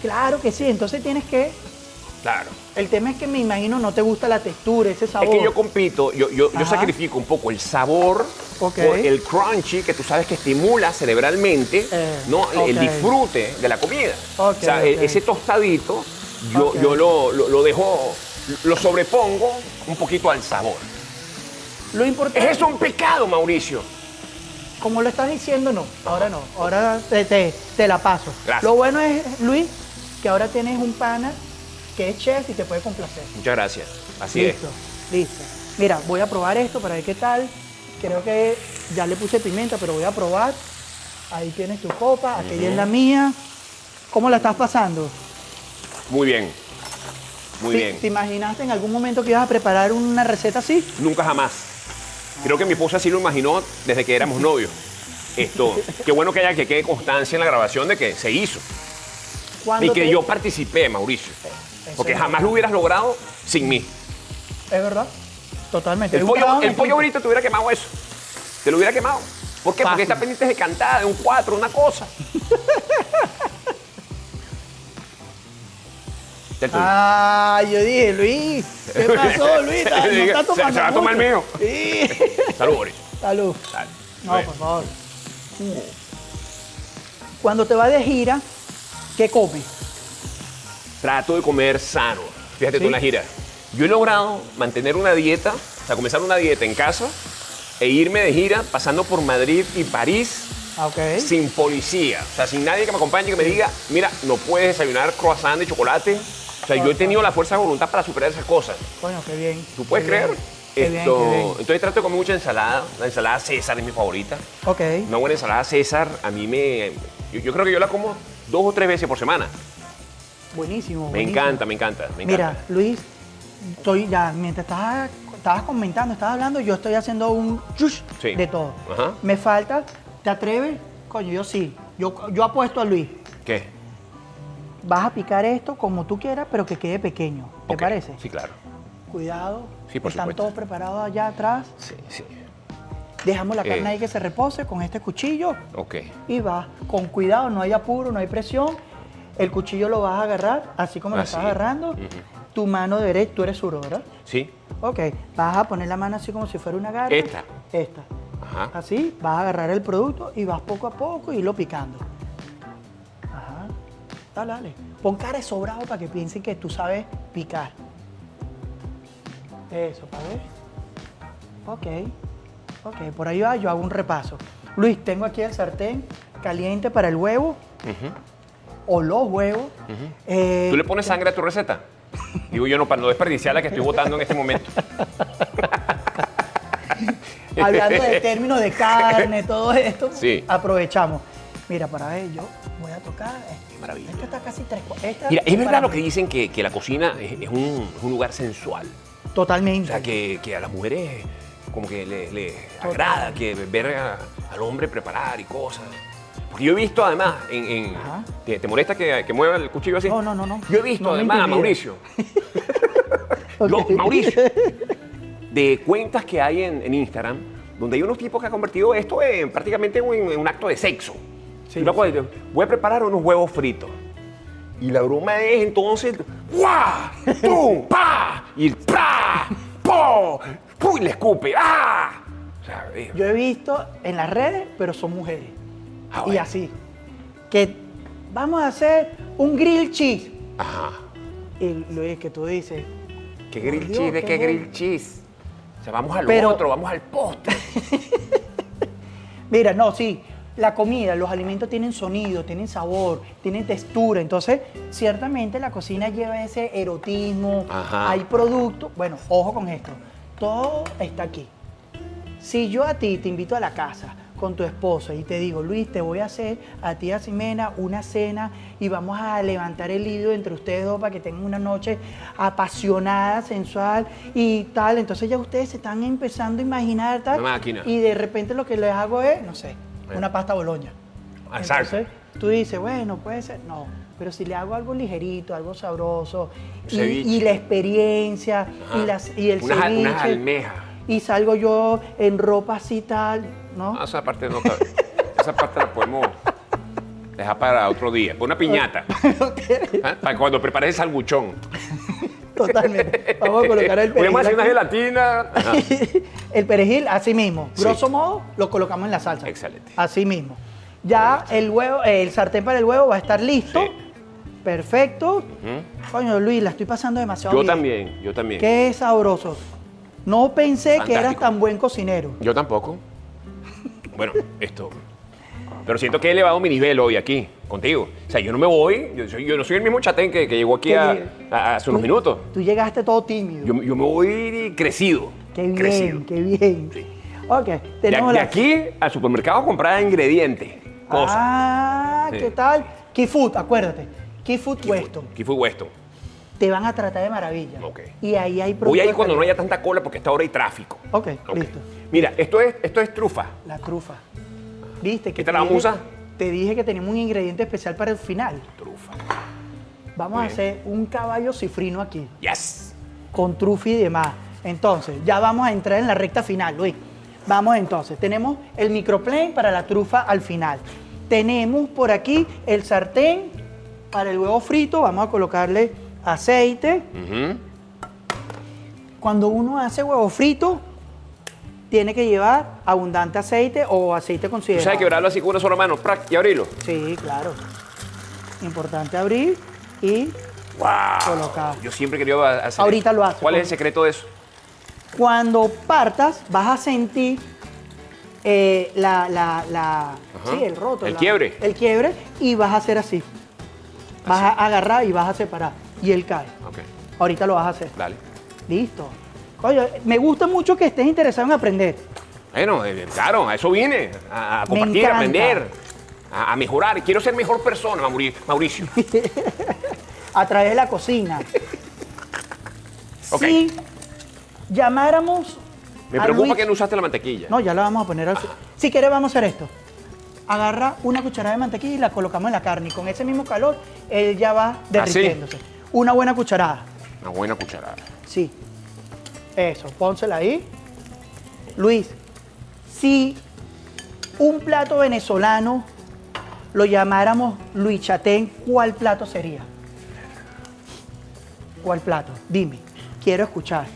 [SPEAKER 2] Claro que sí. Entonces tienes que...
[SPEAKER 1] Claro.
[SPEAKER 2] El tema es que me imagino no te gusta la textura, ese sabor.
[SPEAKER 1] Es que yo compito, yo
[SPEAKER 2] Ajá.
[SPEAKER 1] sacrifico un poco el sabor
[SPEAKER 2] Ok.
[SPEAKER 1] por el crunchy, que tú sabes que estimula cerebralmente ¿no? el
[SPEAKER 2] ok.
[SPEAKER 1] disfrute de la comida.
[SPEAKER 2] Ok,
[SPEAKER 1] O sea,
[SPEAKER 2] ok.
[SPEAKER 1] ese tostadito, yo,
[SPEAKER 2] Ok.
[SPEAKER 1] yo lo dejo, lo sobrepongo un poquito al sabor.
[SPEAKER 2] Lo importante...
[SPEAKER 1] ¿Es eso un pecado, Mauricio?
[SPEAKER 2] Como lo estás diciendo, no. Ahora no. Ahora te la paso.
[SPEAKER 1] Gracias.
[SPEAKER 2] Lo bueno es, Luis, que ahora tienes un pana que es chef y te puede complacer.
[SPEAKER 1] Muchas gracias. Así
[SPEAKER 2] Listo, listo. Mira, voy a probar esto para ver qué tal. Creo que ya le puse pimienta, pero voy a probar. Ahí tienes tu copa, aquella es la mía. ¿Cómo la estás pasando?
[SPEAKER 1] es. Muy bien. Muy bien.
[SPEAKER 2] ¿Te imaginaste en algún momento que ibas a preparar una receta así?
[SPEAKER 1] Nunca jamás. Creo que mi esposa sí lo imaginó desde que éramos novios. Qué bueno que haya que quede constancia en la grabación de que se hizo.
[SPEAKER 2] ¿Cuándo
[SPEAKER 1] Y que
[SPEAKER 2] te-
[SPEAKER 1] yo participé, Mauricio.
[SPEAKER 2] Eso
[SPEAKER 1] Porque
[SPEAKER 2] es
[SPEAKER 1] jamás lo hubieras logrado sin mí.
[SPEAKER 2] Es verdad. Totalmente.
[SPEAKER 1] El
[SPEAKER 2] Es un trabajo
[SPEAKER 1] pollo,
[SPEAKER 2] en
[SPEAKER 1] el pollo
[SPEAKER 2] equipo.
[SPEAKER 1] ahorita te hubiera quemado eso. Te lo hubiera quemado. ¿Por qué?
[SPEAKER 2] Fácil.
[SPEAKER 1] Porque está pendiente de cantada, de un 4, una cosa. Este es tuyo.
[SPEAKER 2] Ah, yo dije, Luis, ¿qué pasó, Luis? ¿No está tomando
[SPEAKER 1] Se va a tomar el mío.
[SPEAKER 2] Sí.
[SPEAKER 1] Salud, Boris.
[SPEAKER 2] Salud.
[SPEAKER 1] Dale.
[SPEAKER 2] No,
[SPEAKER 1] Bueno.
[SPEAKER 2] por favor. Cuando te vas de gira, ¿qué comes?
[SPEAKER 1] Trato de comer sano. Fíjate tú
[SPEAKER 2] Sí.
[SPEAKER 1] en la gira. Yo he logrado mantener una dieta, o sea, comenzar una dieta en casa e irme de gira pasando por Madrid y París
[SPEAKER 2] Ah, ok.
[SPEAKER 1] sin policía. O sea, sin nadie que me acompañe que me diga, mira, no puedes desayunar croissant de chocolate. O sea, yo he tenido la fuerza de voluntad para superar esas cosas.
[SPEAKER 2] Coño, qué bien.
[SPEAKER 1] ¿Tú puedes
[SPEAKER 2] Qué
[SPEAKER 1] creer?
[SPEAKER 2] bien. Qué bien, qué bien.
[SPEAKER 1] Entonces trato de comer mucha ensalada. La ensalada César es mi favorita.
[SPEAKER 2] Ok.
[SPEAKER 1] Una buena ensalada César, a mí me... Yo creo que yo la como 2 o 3 veces por semana.
[SPEAKER 2] Buenísimo.
[SPEAKER 1] Me
[SPEAKER 2] buenísimo.
[SPEAKER 1] encanta, me encanta, me
[SPEAKER 2] Mira,
[SPEAKER 1] encanta.
[SPEAKER 2] Luis, estoy ya, mientras estabas comentando, estabas hablando, yo estoy haciendo un chush
[SPEAKER 1] Sí.
[SPEAKER 2] de todo.
[SPEAKER 1] Ajá.
[SPEAKER 2] Me falta, ¿te atreves? Coño, yo sí. Yo apuesto a Luis.
[SPEAKER 1] ¿Qué?
[SPEAKER 2] Vas a picar esto como tú quieras, pero que quede pequeño. ¿Te
[SPEAKER 1] Ok,
[SPEAKER 2] parece?
[SPEAKER 1] Sí, claro.
[SPEAKER 2] Cuidado.
[SPEAKER 1] Sí, por
[SPEAKER 2] Están
[SPEAKER 1] supuesto.
[SPEAKER 2] todos preparados allá atrás.
[SPEAKER 1] Sí, sí.
[SPEAKER 2] Dejamos la carne ahí que se repose con este cuchillo
[SPEAKER 1] Ok.
[SPEAKER 2] y vas con cuidado, no hay apuro, no hay presión. El cuchillo lo vas a agarrar, así como lo
[SPEAKER 1] Así.
[SPEAKER 2] estás agarrando.
[SPEAKER 1] Ujú.
[SPEAKER 2] Tu mano derecha, tú eres zurdo, ¿verdad?
[SPEAKER 1] Sí.
[SPEAKER 2] Ok, vas a poner la mano así como si fuera una garra.
[SPEAKER 1] Esta.
[SPEAKER 2] Esta.
[SPEAKER 1] Ajá.
[SPEAKER 2] Así, vas a agarrar el producto y vas poco a poco y irlo picando. Ajá. Dale, dale. Pon cara de sobrado para que piensen que tú sabes picar. Eso, para ver. Ok. Ok, por ahí va, yo hago un repaso. Luis, tengo aquí el sartén caliente para el huevo o los huevos.
[SPEAKER 1] ¿Tú le pones sangre a tu receta? Digo yo, no, para no desperdiciar la que estoy botando en este momento.
[SPEAKER 2] Hablando de términos de carne, todo esto,
[SPEAKER 1] Sí.
[SPEAKER 2] aprovechamos. Mira, para ver, yo voy a tocar.
[SPEAKER 1] Qué maravilla.
[SPEAKER 2] Esta está casi 3/4.
[SPEAKER 1] Mira, es verdad lo que dicen que la cocina es un lugar sensual.
[SPEAKER 2] Totalmente.
[SPEAKER 1] O sea, que a las mujeres como que le agrada que ver al hombre preparar y cosas. Porque yo he visto además,
[SPEAKER 2] Ajá.
[SPEAKER 1] ¿te molesta que mueva el cuchillo así?
[SPEAKER 2] No, no, no, no.
[SPEAKER 1] Yo he visto
[SPEAKER 2] No me
[SPEAKER 1] además,
[SPEAKER 2] intimida.
[SPEAKER 1] Mauricio.
[SPEAKER 2] Ok.
[SPEAKER 1] Mauricio, de cuentas que hay en Instagram, donde hay unos tipos que han convertido esto prácticamente en un acto de sexo.
[SPEAKER 2] Sí,
[SPEAKER 1] Y una cosa, voy a preparar unos huevos fritos. Y la broma es entonces, ¡guau! ¡Pum! ¡Pa! Y ¡pra! ¡Po! ¡Pum! Y le escupe. ¡Ah! O sea,
[SPEAKER 2] Yo he visto en las redes, pero son mujeres.
[SPEAKER 1] Ah,
[SPEAKER 2] Y
[SPEAKER 1] bueno.
[SPEAKER 2] así. Que vamos a hacer un grill cheese.
[SPEAKER 1] ajá.
[SPEAKER 2] Y Luis, que tú dices,
[SPEAKER 1] ¿Qué
[SPEAKER 2] Por
[SPEAKER 1] grill
[SPEAKER 2] Dios,
[SPEAKER 1] cheese? ¿De
[SPEAKER 2] qué
[SPEAKER 1] qué
[SPEAKER 2] bueno.
[SPEAKER 1] grill cheese? O sea, vamos al
[SPEAKER 2] Pero-
[SPEAKER 1] otro, vamos al postre.
[SPEAKER 2] mira, no, sí, la comida, los alimentos tienen sonido, tienen sabor, tienen textura. Entonces, ciertamente la cocina lleva ese erotismo.
[SPEAKER 1] Ajá.
[SPEAKER 2] Hay productos. Bueno, ojo con esto. Todo está aquí. Si yo a ti te invito a la casa con tu esposa y te digo, Luis, te voy a hacer a ti y a Ximena una cena y vamos a levantar el libido entre ustedes dos para que tengan una noche apasionada, sensual y tal, entonces ya ustedes se están empezando a imaginar tal,
[SPEAKER 1] Una máquina.
[SPEAKER 2] y de repente lo que les hago es, no sé, una pasta boloña.
[SPEAKER 1] Exacto.
[SPEAKER 2] Entonces tú dices, bueno, puede ser, no, pero si le hago algo ligerito, algo sabroso,
[SPEAKER 1] Ceviche.
[SPEAKER 2] y la experiencia,
[SPEAKER 1] Ajá.
[SPEAKER 2] y el
[SPEAKER 1] Unas
[SPEAKER 2] ceviche,
[SPEAKER 1] almejas.
[SPEAKER 2] y salgo yo en ropa así tal, ¿no?
[SPEAKER 1] Ah, esa parte no cabe. Esa parte la podemos dejar para otro día. Una piñata. ¿Ah? Para cuando prepares el salbuchón.
[SPEAKER 2] Totalmente. Vamos a colocar el perejil.
[SPEAKER 1] Podemos hacer una
[SPEAKER 2] aquí.
[SPEAKER 1] gelatina. Ajá.
[SPEAKER 2] El perejil, así mismo.
[SPEAKER 1] Sí.
[SPEAKER 2] Grosso modo, lo colocamos en la salsa.
[SPEAKER 1] Excelente.
[SPEAKER 2] Así mismo. Ya el huevo, el sartén para el huevo va a estar listo.
[SPEAKER 1] Sí.
[SPEAKER 2] Perfecto. Coño, Luis, la estoy pasando demasiado
[SPEAKER 1] Yo
[SPEAKER 2] bien.
[SPEAKER 1] también, yo también.
[SPEAKER 2] Qué sabroso. No pensé que eras
[SPEAKER 1] Fantástico.
[SPEAKER 2] tan buen cocinero.
[SPEAKER 1] Yo tampoco. Bueno, esto. Pero siento que he elevado mi nivel hoy aquí, contigo. O sea, yo no me voy, yo no soy el mismo chatén que llegó aquí hace unos minutos.
[SPEAKER 2] Tú llegaste todo tímido.
[SPEAKER 1] Yo me voy crecido.
[SPEAKER 2] Qué bien,
[SPEAKER 1] crecido.
[SPEAKER 2] qué bien.
[SPEAKER 1] Sí.
[SPEAKER 2] Ok, tenemos
[SPEAKER 1] De
[SPEAKER 2] la...
[SPEAKER 1] aquí al supermercado a comprar ingredientes, cosas.
[SPEAKER 2] Ah,
[SPEAKER 1] Sí.
[SPEAKER 2] ¿qué tal? Key Food, acuérdate. Key Food Weston.
[SPEAKER 1] Aquí fue Weston.
[SPEAKER 2] Te van a tratar de maravilla.
[SPEAKER 1] Ok.
[SPEAKER 2] Y ahí hay
[SPEAKER 1] Voy ahí
[SPEAKER 2] productos
[SPEAKER 1] cuando no
[SPEAKER 2] de
[SPEAKER 1] haya tanta cola porque a esta hora hay tráfico.
[SPEAKER 2] Ok,
[SPEAKER 1] Ok.
[SPEAKER 2] listo.
[SPEAKER 1] Mira, esto es trufa.
[SPEAKER 2] La trufa. ¿Viste? Que
[SPEAKER 1] ¿Esta la vamos a usar?
[SPEAKER 2] Te dije que tenemos un ingrediente especial para el final.
[SPEAKER 1] Trufa.
[SPEAKER 2] Vamos a
[SPEAKER 1] Bien.
[SPEAKER 2] hacer un caballo cifrino aquí,
[SPEAKER 1] Yes.
[SPEAKER 2] con trufa y demás. Entonces, ya vamos a entrar en la recta final, Luis. Vamos entonces. Tenemos el microplane para la trufa al final. Tenemos por aquí el sartén para el huevo frito. Vamos a colocarle aceite.
[SPEAKER 1] Ujú.
[SPEAKER 2] Cuando uno hace huevo frito, tiene que llevar abundante aceite o aceite
[SPEAKER 1] ¿Tú
[SPEAKER 2] considerado.
[SPEAKER 1] sabes quebrarlo así con una sola mano? ¡Prac! Y abrirlo.
[SPEAKER 2] Sí, claro. Importante abrir y
[SPEAKER 1] ¡Wow!
[SPEAKER 2] Colocar.
[SPEAKER 1] Yo siempre he querido hacer
[SPEAKER 2] Ahorita
[SPEAKER 1] eso.
[SPEAKER 2] lo haces.
[SPEAKER 1] ¿Cuál es el secreto de eso?
[SPEAKER 2] cuando partas vas a sentir sí, el roto.
[SPEAKER 1] El quiebre.
[SPEAKER 2] El quiebre y vas a hacer así. Vas a agarrar y vas a separar. Y él cae.
[SPEAKER 1] Ok,
[SPEAKER 2] Ahorita lo vas a hacer.
[SPEAKER 1] dale.
[SPEAKER 2] Listo. Oye, me gusta mucho que estés interesado en aprender.
[SPEAKER 1] Bueno, claro, a eso vine, a compartir, a
[SPEAKER 2] encanta.
[SPEAKER 1] aprender, a mejorar. Quiero ser mejor persona, Mauricio.
[SPEAKER 2] A través de la cocina.
[SPEAKER 1] Ok.
[SPEAKER 2] Si llamáramos
[SPEAKER 1] Me
[SPEAKER 2] a
[SPEAKER 1] preocupa
[SPEAKER 2] Luis-
[SPEAKER 1] que no usaste la mantequilla.
[SPEAKER 2] No, ya la vamos a poner al Si quieres, vamos a hacer esto. Agarra una cucharada de mantequilla y la colocamos en la carne. Y con ese mismo calor, él ya va derritiéndose. Una buena cucharada.
[SPEAKER 1] Una buena cucharada.
[SPEAKER 2] Sí. Eso, pónsela ahí. Luis, si un plato venezolano lo llamáramos Luis Chatén, ¿cuál plato sería? ¿Cuál plato? Dime. Quiero escuchar.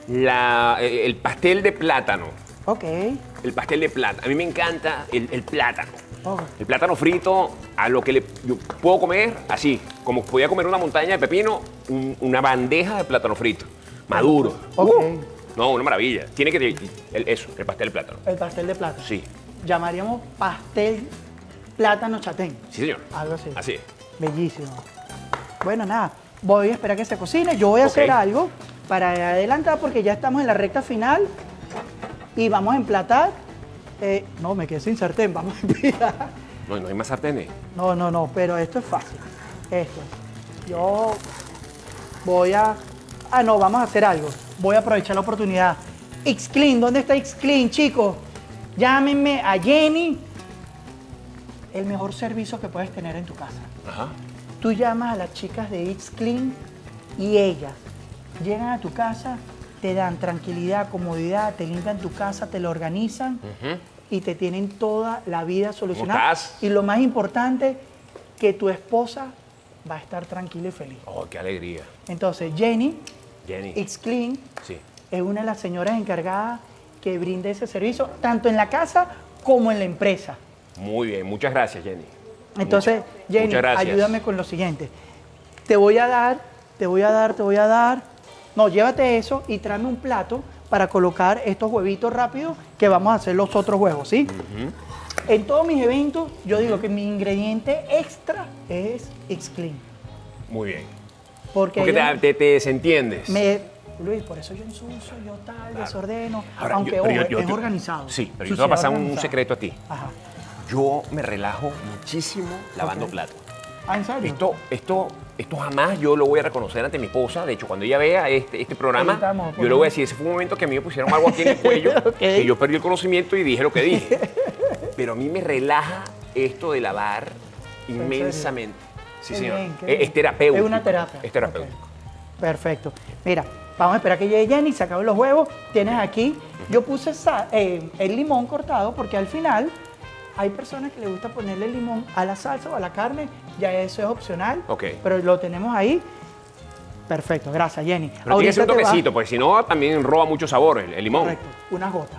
[SPEAKER 1] El pastel de plátano.
[SPEAKER 2] Ok.
[SPEAKER 1] El pastel de plátano. A mí me encanta el plátano.
[SPEAKER 2] Ok.
[SPEAKER 1] El plátano frito, a lo que yo puedo comer así, como podía comer una montaña de pepino, una bandeja de plátano frito, maduro.
[SPEAKER 2] Ok.
[SPEAKER 1] No, una maravilla. Tiene que eso, el pastel de plátano.
[SPEAKER 2] El pastel de plátano.
[SPEAKER 1] Sí,
[SPEAKER 2] Llamaríamos pastel plátano chatén.
[SPEAKER 1] sí señor.
[SPEAKER 2] Algo así.
[SPEAKER 1] Así es.
[SPEAKER 2] Bellísimo. Bueno, nada, voy a esperar que se cocine. Yo voy a hacer algo para adelantar porque ya estamos en la recta final y vamos a emplatar. No, me quedé sin sartén, vamos a empezar.
[SPEAKER 1] No hay más sartenes.
[SPEAKER 2] No, pero esto es fácil. Esto. Yo voy a... Ah, no, vamos a hacer algo. Voy a aprovechar la oportunidad. Xclean, ¿dónde está Xclean, chicos? Llámenme a Jenny. El mejor servicio que puedes tener en tu casa.
[SPEAKER 1] Ajá.
[SPEAKER 2] Tú llamas a las chicas de Xclean y ellas llegan a tu casa, te dan tranquilidad, comodidad, te limpian tu casa, te lo organizan y te tienen toda la vida solucionada.
[SPEAKER 1] estás?
[SPEAKER 2] Y lo más importante, que tu esposa va a estar tranquila y feliz.
[SPEAKER 1] Oh, qué alegría.
[SPEAKER 2] Entonces, Jenny,
[SPEAKER 1] Jenny.
[SPEAKER 2] Xclean,
[SPEAKER 1] Sí.
[SPEAKER 2] es una de las señoras encargadas que brinda ese servicio, tanto en la casa como en la empresa.
[SPEAKER 1] Muy bien, muchas gracias, Jenny.
[SPEAKER 2] Entonces, Jenny,
[SPEAKER 1] muchas gracias.
[SPEAKER 2] ayúdame con lo siguiente. Te voy a dar. No, llévate eso y tráeme un plato para colocar estos huevitos rápidos que vamos a hacer los otros huevos, ¿sí? En todos mis eventos, yo digo que mi ingrediente extra es Xclean.
[SPEAKER 1] Muy bien.
[SPEAKER 2] Porque
[SPEAKER 1] Porque
[SPEAKER 2] ella
[SPEAKER 1] te desentiendes.
[SPEAKER 2] Luis, por eso yo ensucio, yo tal,
[SPEAKER 1] Claro.
[SPEAKER 2] desordeno.
[SPEAKER 1] Ahora,
[SPEAKER 2] aunque es organizado.
[SPEAKER 1] Sí, pero
[SPEAKER 2] Su
[SPEAKER 1] yo te voy a pasar
[SPEAKER 2] ciudad
[SPEAKER 1] un
[SPEAKER 2] organizada.
[SPEAKER 1] secreto a ti.
[SPEAKER 2] Ajá.
[SPEAKER 1] Yo me relajo muchísimo lavando
[SPEAKER 2] Ok.
[SPEAKER 1] platos.
[SPEAKER 2] Ah, ¿en serio?
[SPEAKER 1] Esto jamás yo lo voy a reconocer ante mi esposa. De hecho, cuando ella vea este programa,
[SPEAKER 2] Ahorita vamos a
[SPEAKER 1] yo
[SPEAKER 2] poner-
[SPEAKER 1] le voy a decir, ese fue un momento que a mí me pusieron algo aquí en el cuello,
[SPEAKER 2] Ok.
[SPEAKER 1] que yo perdí el conocimiento y dije lo que dije. Pero a mí me relaja esto de lavar inmensamente. Sí,
[SPEAKER 2] Qué
[SPEAKER 1] señor.
[SPEAKER 2] bien, qué bien.
[SPEAKER 1] Es terapéutico.
[SPEAKER 2] Es una terapia.
[SPEAKER 1] Es terapéutico.
[SPEAKER 2] Ok. Perfecto. Mira, vamos a esperar que llegue Jenny, se acaben los huevos. Tienes aquí, yo puse el limón cortado porque al final hay personas que les gusta ponerle limón a la salsa o a la carne, ya eso es opcional.
[SPEAKER 1] Ok.
[SPEAKER 2] Pero lo tenemos ahí. Perfecto, gracias Jenny.
[SPEAKER 1] Pero tiene que ser un
[SPEAKER 2] te vas-
[SPEAKER 1] toquecito, porque si no, también roba mucho sabor el limón.
[SPEAKER 2] Correcto, unas gotas.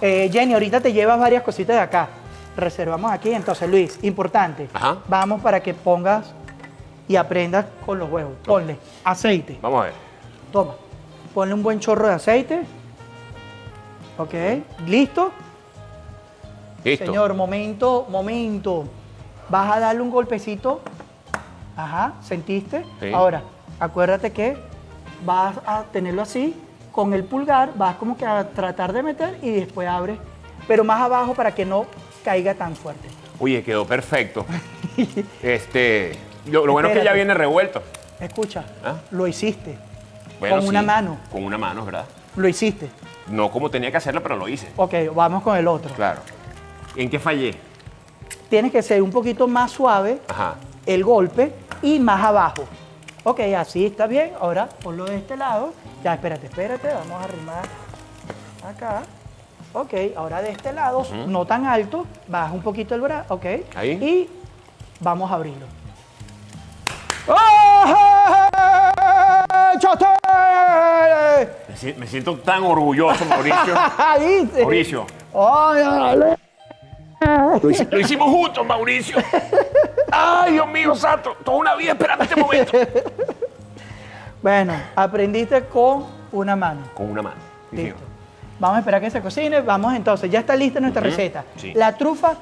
[SPEAKER 2] Jenny, ahorita te llevas varias cositas de acá. Reservamos aquí. Entonces, Luis, importante.
[SPEAKER 1] Ajá.
[SPEAKER 2] Vamos para que pongas y aprendas con los huevos. Ponle aceite.
[SPEAKER 1] Vamos a ver.
[SPEAKER 2] Toma. Ponle un buen chorro de aceite. Ok. ¿Listo?
[SPEAKER 1] Listo.
[SPEAKER 2] Señor, momento. Vas a darle un golpecito. Ajá, ¿sentiste?
[SPEAKER 1] Sí.
[SPEAKER 2] Ahora, acuérdate que vas a tenerlo así, con el pulgar, vas como que a tratar de meter y después abres, pero más abajo para que no caiga tan fuerte.
[SPEAKER 1] Oye, quedó perfecto. Lo bueno es que ya
[SPEAKER 2] Espérate.
[SPEAKER 1] viene revuelto.
[SPEAKER 2] Escucha,
[SPEAKER 1] ¿Ah?
[SPEAKER 2] lo hiciste.
[SPEAKER 1] Bueno,
[SPEAKER 2] Con una mano.
[SPEAKER 1] Con una mano, ¿verdad?
[SPEAKER 2] Lo hiciste.
[SPEAKER 1] No como tenía que hacerlo, pero lo hice.
[SPEAKER 2] Ok, vamos con el otro.
[SPEAKER 1] Claro. ¿En qué fallé?
[SPEAKER 2] Tienes que ser un poquito más suave
[SPEAKER 1] Ajá.
[SPEAKER 2] el golpe y más abajo. Ok, así está bien. Ahora ponlo de este lado. Ya, espérate. Vamos a arrimar acá. Ok, ahora de este lado, no tan alto. Baja un poquito el brazo. Ok.
[SPEAKER 1] Ahí.
[SPEAKER 2] Y vamos a abrirlo. ¡Oh! ¡Chote!
[SPEAKER 1] Me siento tan orgulloso, Mauricio.
[SPEAKER 2] ¿Viste?
[SPEAKER 1] Mauricio.
[SPEAKER 2] ¡Ay, dale!
[SPEAKER 1] Lo hicimos juntos, Mauricio. Ay, Dios mío, santo. Toda una vida esperando este momento.
[SPEAKER 2] Bueno, aprendiste con una mano.
[SPEAKER 1] Con una mano. Sí, señor.
[SPEAKER 2] Listo. Vamos a esperar que se cocine. Vamos entonces, ya está lista nuestra receta.
[SPEAKER 1] Sí.
[SPEAKER 2] La trufa,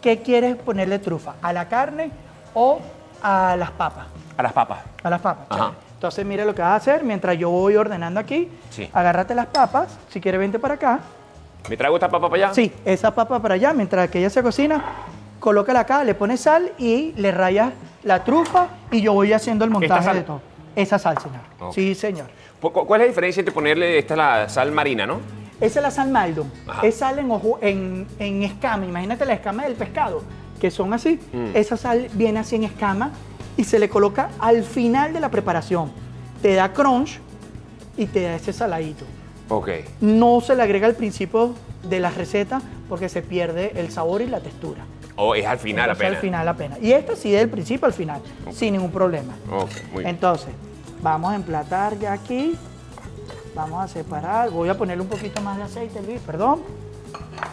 [SPEAKER 2] ¿qué quieres ponerle trufa? ¿A la carne o a las papas?
[SPEAKER 1] A las papas.
[SPEAKER 2] A las papas.
[SPEAKER 1] Ajá.
[SPEAKER 2] chévere. Entonces, mire lo que vas a hacer mientras yo voy ordenando aquí.
[SPEAKER 1] Sí.
[SPEAKER 2] Agárrate las papas. Si quieres, vente para acá.
[SPEAKER 1] ¿Me traigo esta papa para allá?
[SPEAKER 2] Sí, esa papa para allá. Mientras que ella se cocina, colócala acá, le pones sal y le rayas la trufa y yo voy haciendo el montaje
[SPEAKER 1] sal?
[SPEAKER 2] de todo. Esa sal, señor.
[SPEAKER 1] Ok.
[SPEAKER 2] Sí, señor.
[SPEAKER 1] ¿Cuál es la diferencia entre ponerle la sal marina, no?
[SPEAKER 2] Esa es la sal Maldon.
[SPEAKER 1] Ajá.
[SPEAKER 2] Es sal en escama. Imagínate la escama del pescado, que son así.
[SPEAKER 1] Mm.
[SPEAKER 2] Esa sal viene así en escama y se le coloca al final de la preparación. Te da crunch y te da ese saladito.
[SPEAKER 1] Ok.
[SPEAKER 2] No se le agrega al principio de la receta porque se pierde el sabor y la textura.
[SPEAKER 1] O es al final
[SPEAKER 2] Entonces,
[SPEAKER 1] apenas.
[SPEAKER 2] al final apenas. Y esta sí del principio al final, sin ningún problema.
[SPEAKER 1] Ok, muy bien.
[SPEAKER 2] Entonces, vamos a emplatar ya aquí. Vamos a separar. Voy a ponerle un poquito más de aceite, Luis, perdón.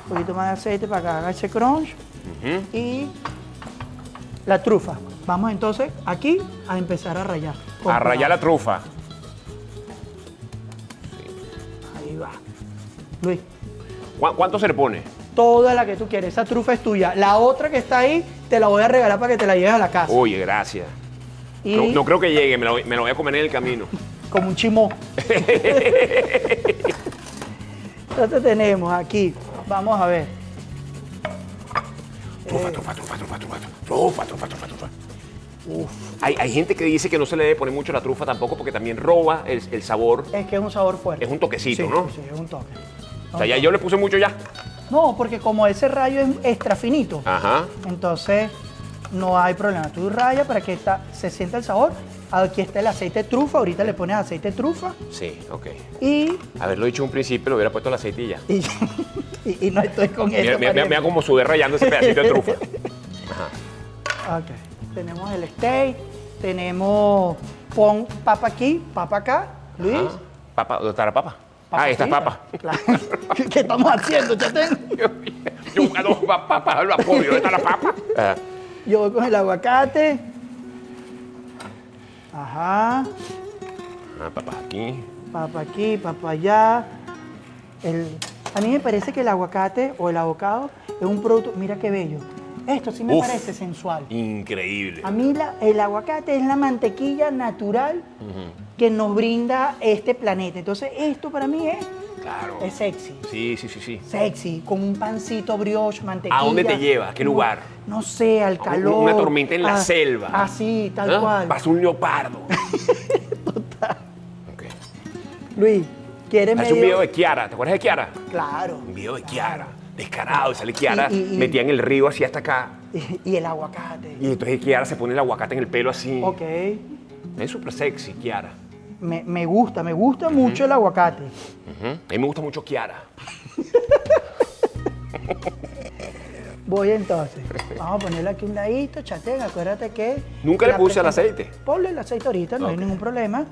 [SPEAKER 2] Un poquito más de aceite para que haga ese crunch.
[SPEAKER 1] Ujú.
[SPEAKER 2] Y la trufa. Vamos entonces aquí a empezar a rallar. Con
[SPEAKER 1] A rayar la
[SPEAKER 2] cuidado.
[SPEAKER 1] trufa.
[SPEAKER 2] Ahí va. Luis,
[SPEAKER 1] ¿Cuánto se le pone?
[SPEAKER 2] toda la que tú quieres. Esa trufa es tuya. La otra que está ahí, te la voy a regalar para que te la lleves a la casa.
[SPEAKER 1] Oye, gracias.
[SPEAKER 2] Y
[SPEAKER 1] No creo que llegue, me lo voy a comer en el camino.
[SPEAKER 2] como un chimó. Entonces tenemos aquí, vamos a ver.
[SPEAKER 1] Trufa. Hay gente que dice que no se le debe poner mucho la trufa tampoco porque también roba el sabor.
[SPEAKER 2] Es que es un sabor fuerte.
[SPEAKER 1] Es un toquecito,
[SPEAKER 2] Sí,
[SPEAKER 1] ¿no?
[SPEAKER 2] Sí, es un toque.
[SPEAKER 1] O sea, ya yo le puse mucho ya.
[SPEAKER 2] No, porque como ese rayo es extra finito,
[SPEAKER 1] Ajá.
[SPEAKER 2] entonces no hay problema. Tú rayas para que se sienta el sabor. Aquí está el aceite de trufa, ahorita le pones aceite de trufa
[SPEAKER 1] Sí, ok.
[SPEAKER 2] y,
[SPEAKER 1] Haberlo dicho en un principio, le hubiera puesto el aceite y ya.
[SPEAKER 2] y no estoy con
[SPEAKER 1] Mira,
[SPEAKER 2] esto.
[SPEAKER 1] mira cómo sudé rayando ese pedacito de trufa. Ajá.
[SPEAKER 2] Ok. Tenemos el steak, tenemos pon papa aquí, papa acá, Luis.
[SPEAKER 1] Ajá. Papa, ¿dónde está la papa? Esta es
[SPEAKER 2] Papacita.
[SPEAKER 1] papa.
[SPEAKER 2] Claro. ¿Qué estamos haciendo, chatén?
[SPEAKER 1] Yo buscando papas al vapor, ¿dónde está la papa? Ajá.
[SPEAKER 2] Yo voy con el aguacate. Ajá.
[SPEAKER 1] Papas aquí.
[SPEAKER 2] Papa aquí, papa allá. A mí me parece que el aguacate o el avocado es un producto. Mira qué bello. Esto sí me
[SPEAKER 1] Uf.
[SPEAKER 2] parece sensual.
[SPEAKER 1] Increíble.
[SPEAKER 2] A mí el aguacate es la mantequilla natural que nos brinda este planeta. Entonces, esto para mí
[SPEAKER 1] Claro.
[SPEAKER 2] es sexy.
[SPEAKER 1] Sí, sí, sí, sí.
[SPEAKER 2] Sexy, con un pancito brioche, mantequilla.
[SPEAKER 1] ¿A dónde te lleva? ¿A qué lugar?
[SPEAKER 2] No sé, al calor.
[SPEAKER 1] Una tormenta en la selva.
[SPEAKER 2] Así, tal cual.
[SPEAKER 1] Vas un leopardo. Ok.
[SPEAKER 2] Luis, ¿quieres
[SPEAKER 1] Hace un video de Kiara. ¿Te acuerdas de Kiara?
[SPEAKER 2] Claro.
[SPEAKER 1] Un video de Kiara. Descarado. Y sale Kiara,
[SPEAKER 2] Y-
[SPEAKER 1] metida en el río así hasta acá.
[SPEAKER 2] Y el aguacate.
[SPEAKER 1] Y entonces Kiara se pone el aguacate en el pelo así.
[SPEAKER 2] Ok.
[SPEAKER 1] Es súper sexy, Kiara.
[SPEAKER 2] Me gusta mucho el aguacate.
[SPEAKER 1] Ujú. A mí me gusta mucho Kiara.
[SPEAKER 2] Voy entonces. Vamos a ponerle aquí un ladito, chatén, acuérdate que...
[SPEAKER 1] Nunca le
[SPEAKER 2] la
[SPEAKER 1] puse el
[SPEAKER 2] presenta-
[SPEAKER 1] aceite.
[SPEAKER 2] Ponle el aceite ahorita, no hay
[SPEAKER 1] Ok.
[SPEAKER 2] ningún problema.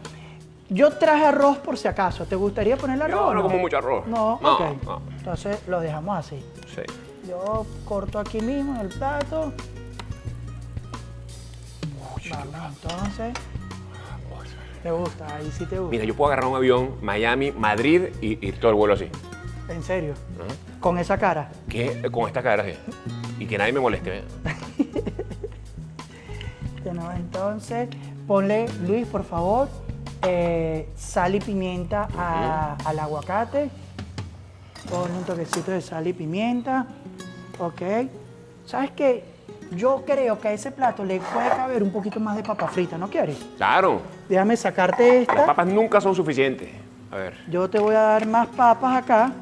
[SPEAKER 2] Yo traje arroz por si acaso. ¿Te gustaría ponerle arroz?
[SPEAKER 1] Yo
[SPEAKER 2] o
[SPEAKER 1] no como mucho arroz.
[SPEAKER 2] No,
[SPEAKER 1] No,
[SPEAKER 2] ok.
[SPEAKER 1] no.
[SPEAKER 2] Entonces lo dejamos así.
[SPEAKER 1] Sí.
[SPEAKER 2] Yo corto aquí mismo en el plato. Vamos entonces. ¿Te gusta? Ahí sí te gusta.
[SPEAKER 1] Mira, yo puedo agarrar un avión, Miami, Madrid y todo el vuelo así.
[SPEAKER 2] ¿En serio? Con esa cara.
[SPEAKER 1] ¿Qué? Con esta cara así. Y que nadie me moleste. ¿Ve?
[SPEAKER 2] Bueno, entonces, ponle, Luis, por favor, sal y pimienta al aguacate. Ponle un toquecito de sal y pimienta. Ok. ¿Sabes qué? Yo creo que a ese plato le puede caber un poquito más de papa frita, ¿no quieres?
[SPEAKER 1] Claro.
[SPEAKER 2] Déjame sacarte
[SPEAKER 1] Las
[SPEAKER 2] esta.
[SPEAKER 1] papas nunca son suficientes. A ver.
[SPEAKER 2] Yo te voy a dar más papas acá.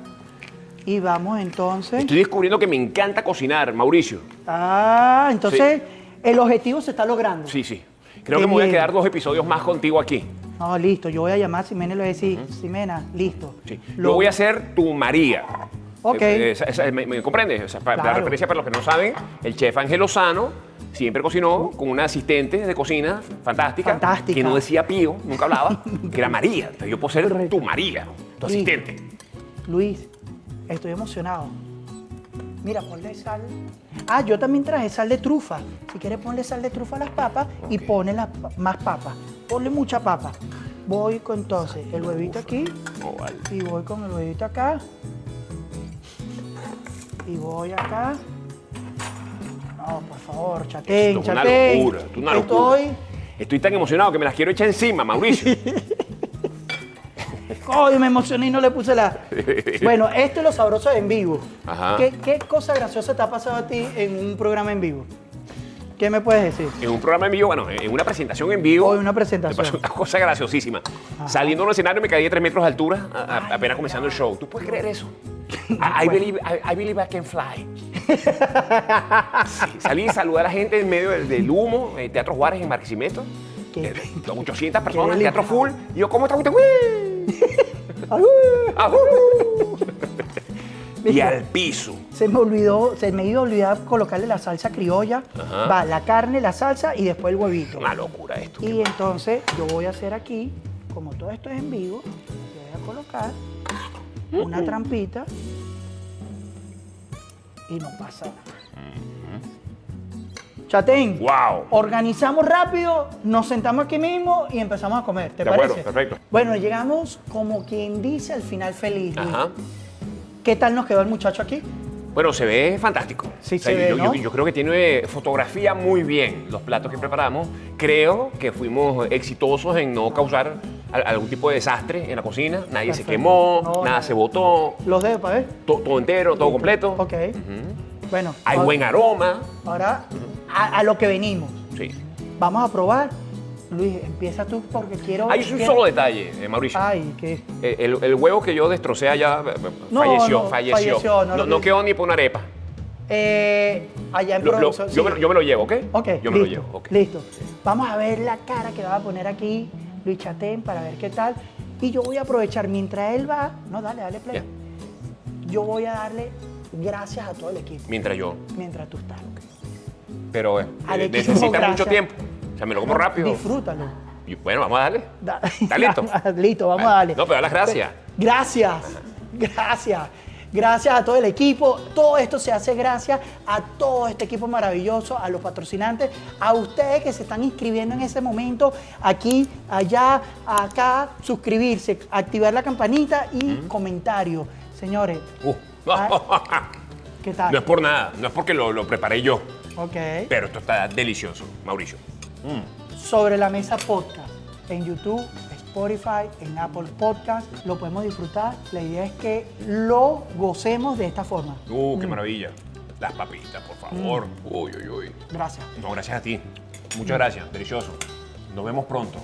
[SPEAKER 2] Y vamos entonces.
[SPEAKER 1] Estoy descubriendo que me encanta cocinar, Mauricio.
[SPEAKER 2] Ah, entonces el objetivo se está logrando.
[SPEAKER 1] Sí, sí. Creo
[SPEAKER 2] Qué
[SPEAKER 1] que me voy a
[SPEAKER 2] bien.
[SPEAKER 1] quedar 2 episodios más contigo aquí.
[SPEAKER 2] No, listo. Yo voy a llamar a Ximena y le voy a decir, Ximena, listo.
[SPEAKER 1] Sí. Yo voy a ser tu María.
[SPEAKER 2] Ok.
[SPEAKER 1] ¿Me comprendes? O sea, la
[SPEAKER 2] Claro.
[SPEAKER 1] referencia para los que no saben, el chef Ángel Lozano siempre cocinó con una asistente de cocina fantástica,
[SPEAKER 2] Fantástica.
[SPEAKER 1] que no decía pío, nunca hablaba, que era María. Entonces yo puedo ser
[SPEAKER 2] Correcto.
[SPEAKER 1] tu María, tu
[SPEAKER 2] Sí.
[SPEAKER 1] asistente.
[SPEAKER 2] Luis, estoy emocionado. Mira, ponle sal. Ah, yo también traje sal de trufa. Si quieres, ponle sal de trufa a las papas y ponle más papas. Ponle mucha papa. Voy con entonces el huevito aquí
[SPEAKER 1] Oh, vale.
[SPEAKER 2] y voy con el huevito acá. Y voy acá. No, por favor, chatén,
[SPEAKER 1] Esto es una
[SPEAKER 2] chatén.
[SPEAKER 1] locura, esto es una locura. Estoy tan emocionado que me las quiero echar encima, Mauricio.
[SPEAKER 2] Coño, me emocioné y no le puse la... Bueno, esto es lo sabroso de en vivo.
[SPEAKER 1] Ajá.
[SPEAKER 2] ¿Qué cosa graciosa te ha pasado a ti en un programa en vivo? ¿Qué me puedes decir?
[SPEAKER 1] En un programa en vivo, bueno, en una presentación en vivo.
[SPEAKER 2] O en una presentación.
[SPEAKER 1] Me pasó una cosa graciosísima. Saliendo de un escenario me caí de 3 metros de altura, apenas comenzando el show. ¿Tú puedes creer eso? I believe I can fly. Sí, salí y saludé a la gente en medio del humo, Teatro Juárez en Barquisimeto.
[SPEAKER 2] Qué-
[SPEAKER 1] 800 personas,
[SPEAKER 2] qué
[SPEAKER 1] teatro
[SPEAKER 2] delicado.
[SPEAKER 1] full. Y yo, ¿cómo está usted? ¡Uy!
[SPEAKER 2] ¡Ay!
[SPEAKER 1] ¡Ajú! Y
[SPEAKER 2] Mira.
[SPEAKER 1] al piso.
[SPEAKER 2] Se me iba a olvidar colocarle la salsa criolla.
[SPEAKER 1] Ajá.
[SPEAKER 2] Va la carne, la salsa y después el huevito.
[SPEAKER 1] Una locura esto.
[SPEAKER 2] Y entonces yo voy a hacer aquí, como todo esto es en vivo, yo voy a colocar una trampita y no pasa nada. Chatén,
[SPEAKER 1] ¡Wow!
[SPEAKER 2] organizamos rápido, nos sentamos aquí mismo y empezamos a comer. ¿Te
[SPEAKER 1] De
[SPEAKER 2] parece?
[SPEAKER 1] acuerdo, perfecto.
[SPEAKER 2] Bueno, llegamos como quien dice al final feliz. Luis.
[SPEAKER 1] Ajá.
[SPEAKER 2] ¿Qué tal nos quedó el muchacho aquí?
[SPEAKER 1] Bueno, se ve fantástico.
[SPEAKER 2] Sí, se ve, ¿no?
[SPEAKER 1] yo creo que tiene fotografía muy bien los platos que preparamos. Creo que fuimos exitosos en no causar algún tipo de desastre en la cocina. Nadie se
[SPEAKER 2] Perfecto.
[SPEAKER 1] quemó,
[SPEAKER 2] No,
[SPEAKER 1] nada
[SPEAKER 2] nada.
[SPEAKER 1] se botó,
[SPEAKER 2] Los dedos para ver.
[SPEAKER 1] todo entero, todo completo.
[SPEAKER 2] Ok. Bueno.
[SPEAKER 1] Hay
[SPEAKER 2] ahora-
[SPEAKER 1] buen aroma.
[SPEAKER 2] Ahora, a lo que venimos.
[SPEAKER 1] Sí.
[SPEAKER 2] Vamos a probar. Luis, empieza tú porque quiero...
[SPEAKER 1] Hay un solo detalle, Mauricio.
[SPEAKER 2] Ay, ¿qué?
[SPEAKER 1] El huevo que yo destrocé allá
[SPEAKER 2] No,
[SPEAKER 1] falleció,
[SPEAKER 2] no,
[SPEAKER 1] falleció.
[SPEAKER 2] falleció, no lo
[SPEAKER 1] No
[SPEAKER 2] vi.
[SPEAKER 1] quedó ni por una arepa.
[SPEAKER 2] Allá en
[SPEAKER 1] Lo-
[SPEAKER 2] producción.
[SPEAKER 1] yo,
[SPEAKER 2] sí.
[SPEAKER 1] yo me lo llevo, ¿ok?
[SPEAKER 2] Ok,
[SPEAKER 1] Yo me lo
[SPEAKER 2] listo,
[SPEAKER 1] llevo, ok.
[SPEAKER 2] listo. Vamos a ver la cara que va a poner aquí Luis Chatén para ver qué tal. Y yo voy a aprovechar mientras él va... No, dale play.
[SPEAKER 1] Ya.
[SPEAKER 2] Yo voy a darle gracias a todo el equipo
[SPEAKER 1] Mientras yo.
[SPEAKER 2] mientras tú estás.
[SPEAKER 1] Pero
[SPEAKER 2] Al equipo,
[SPEAKER 1] necesita mucho
[SPEAKER 2] gracias.
[SPEAKER 1] tiempo. O sea, me lo como rápido.
[SPEAKER 2] Disfrútalo.
[SPEAKER 1] Y bueno, vamos a darle. ¿Está listo?
[SPEAKER 2] Listo, vamos
[SPEAKER 1] Vale.
[SPEAKER 2] a darle.
[SPEAKER 1] No, pero da las gracias.
[SPEAKER 2] Gracias. Gracias a todo el equipo. Todo esto se hace gracias a todo este equipo maravilloso, a los patrocinantes, a ustedes que se están inscribiendo en ese momento, aquí, allá, acá, suscribirse, activar la campanita y comentario. Señores, ¿qué tal?
[SPEAKER 1] No es por nada, no es porque lo preparé yo,
[SPEAKER 2] Ok.
[SPEAKER 1] pero esto está delicioso, Mauricio.
[SPEAKER 2] Sobre la Mesa Podcast en YouTube, Spotify, en Apple Podcast, lo podemos disfrutar. La idea es que lo gocemos de esta forma.
[SPEAKER 1] Qué maravilla. Las papitas, por favor. Uy, uy, uy.
[SPEAKER 2] Gracias.
[SPEAKER 1] No, gracias a ti. Muchas gracias. Delicioso. Nos vemos pronto.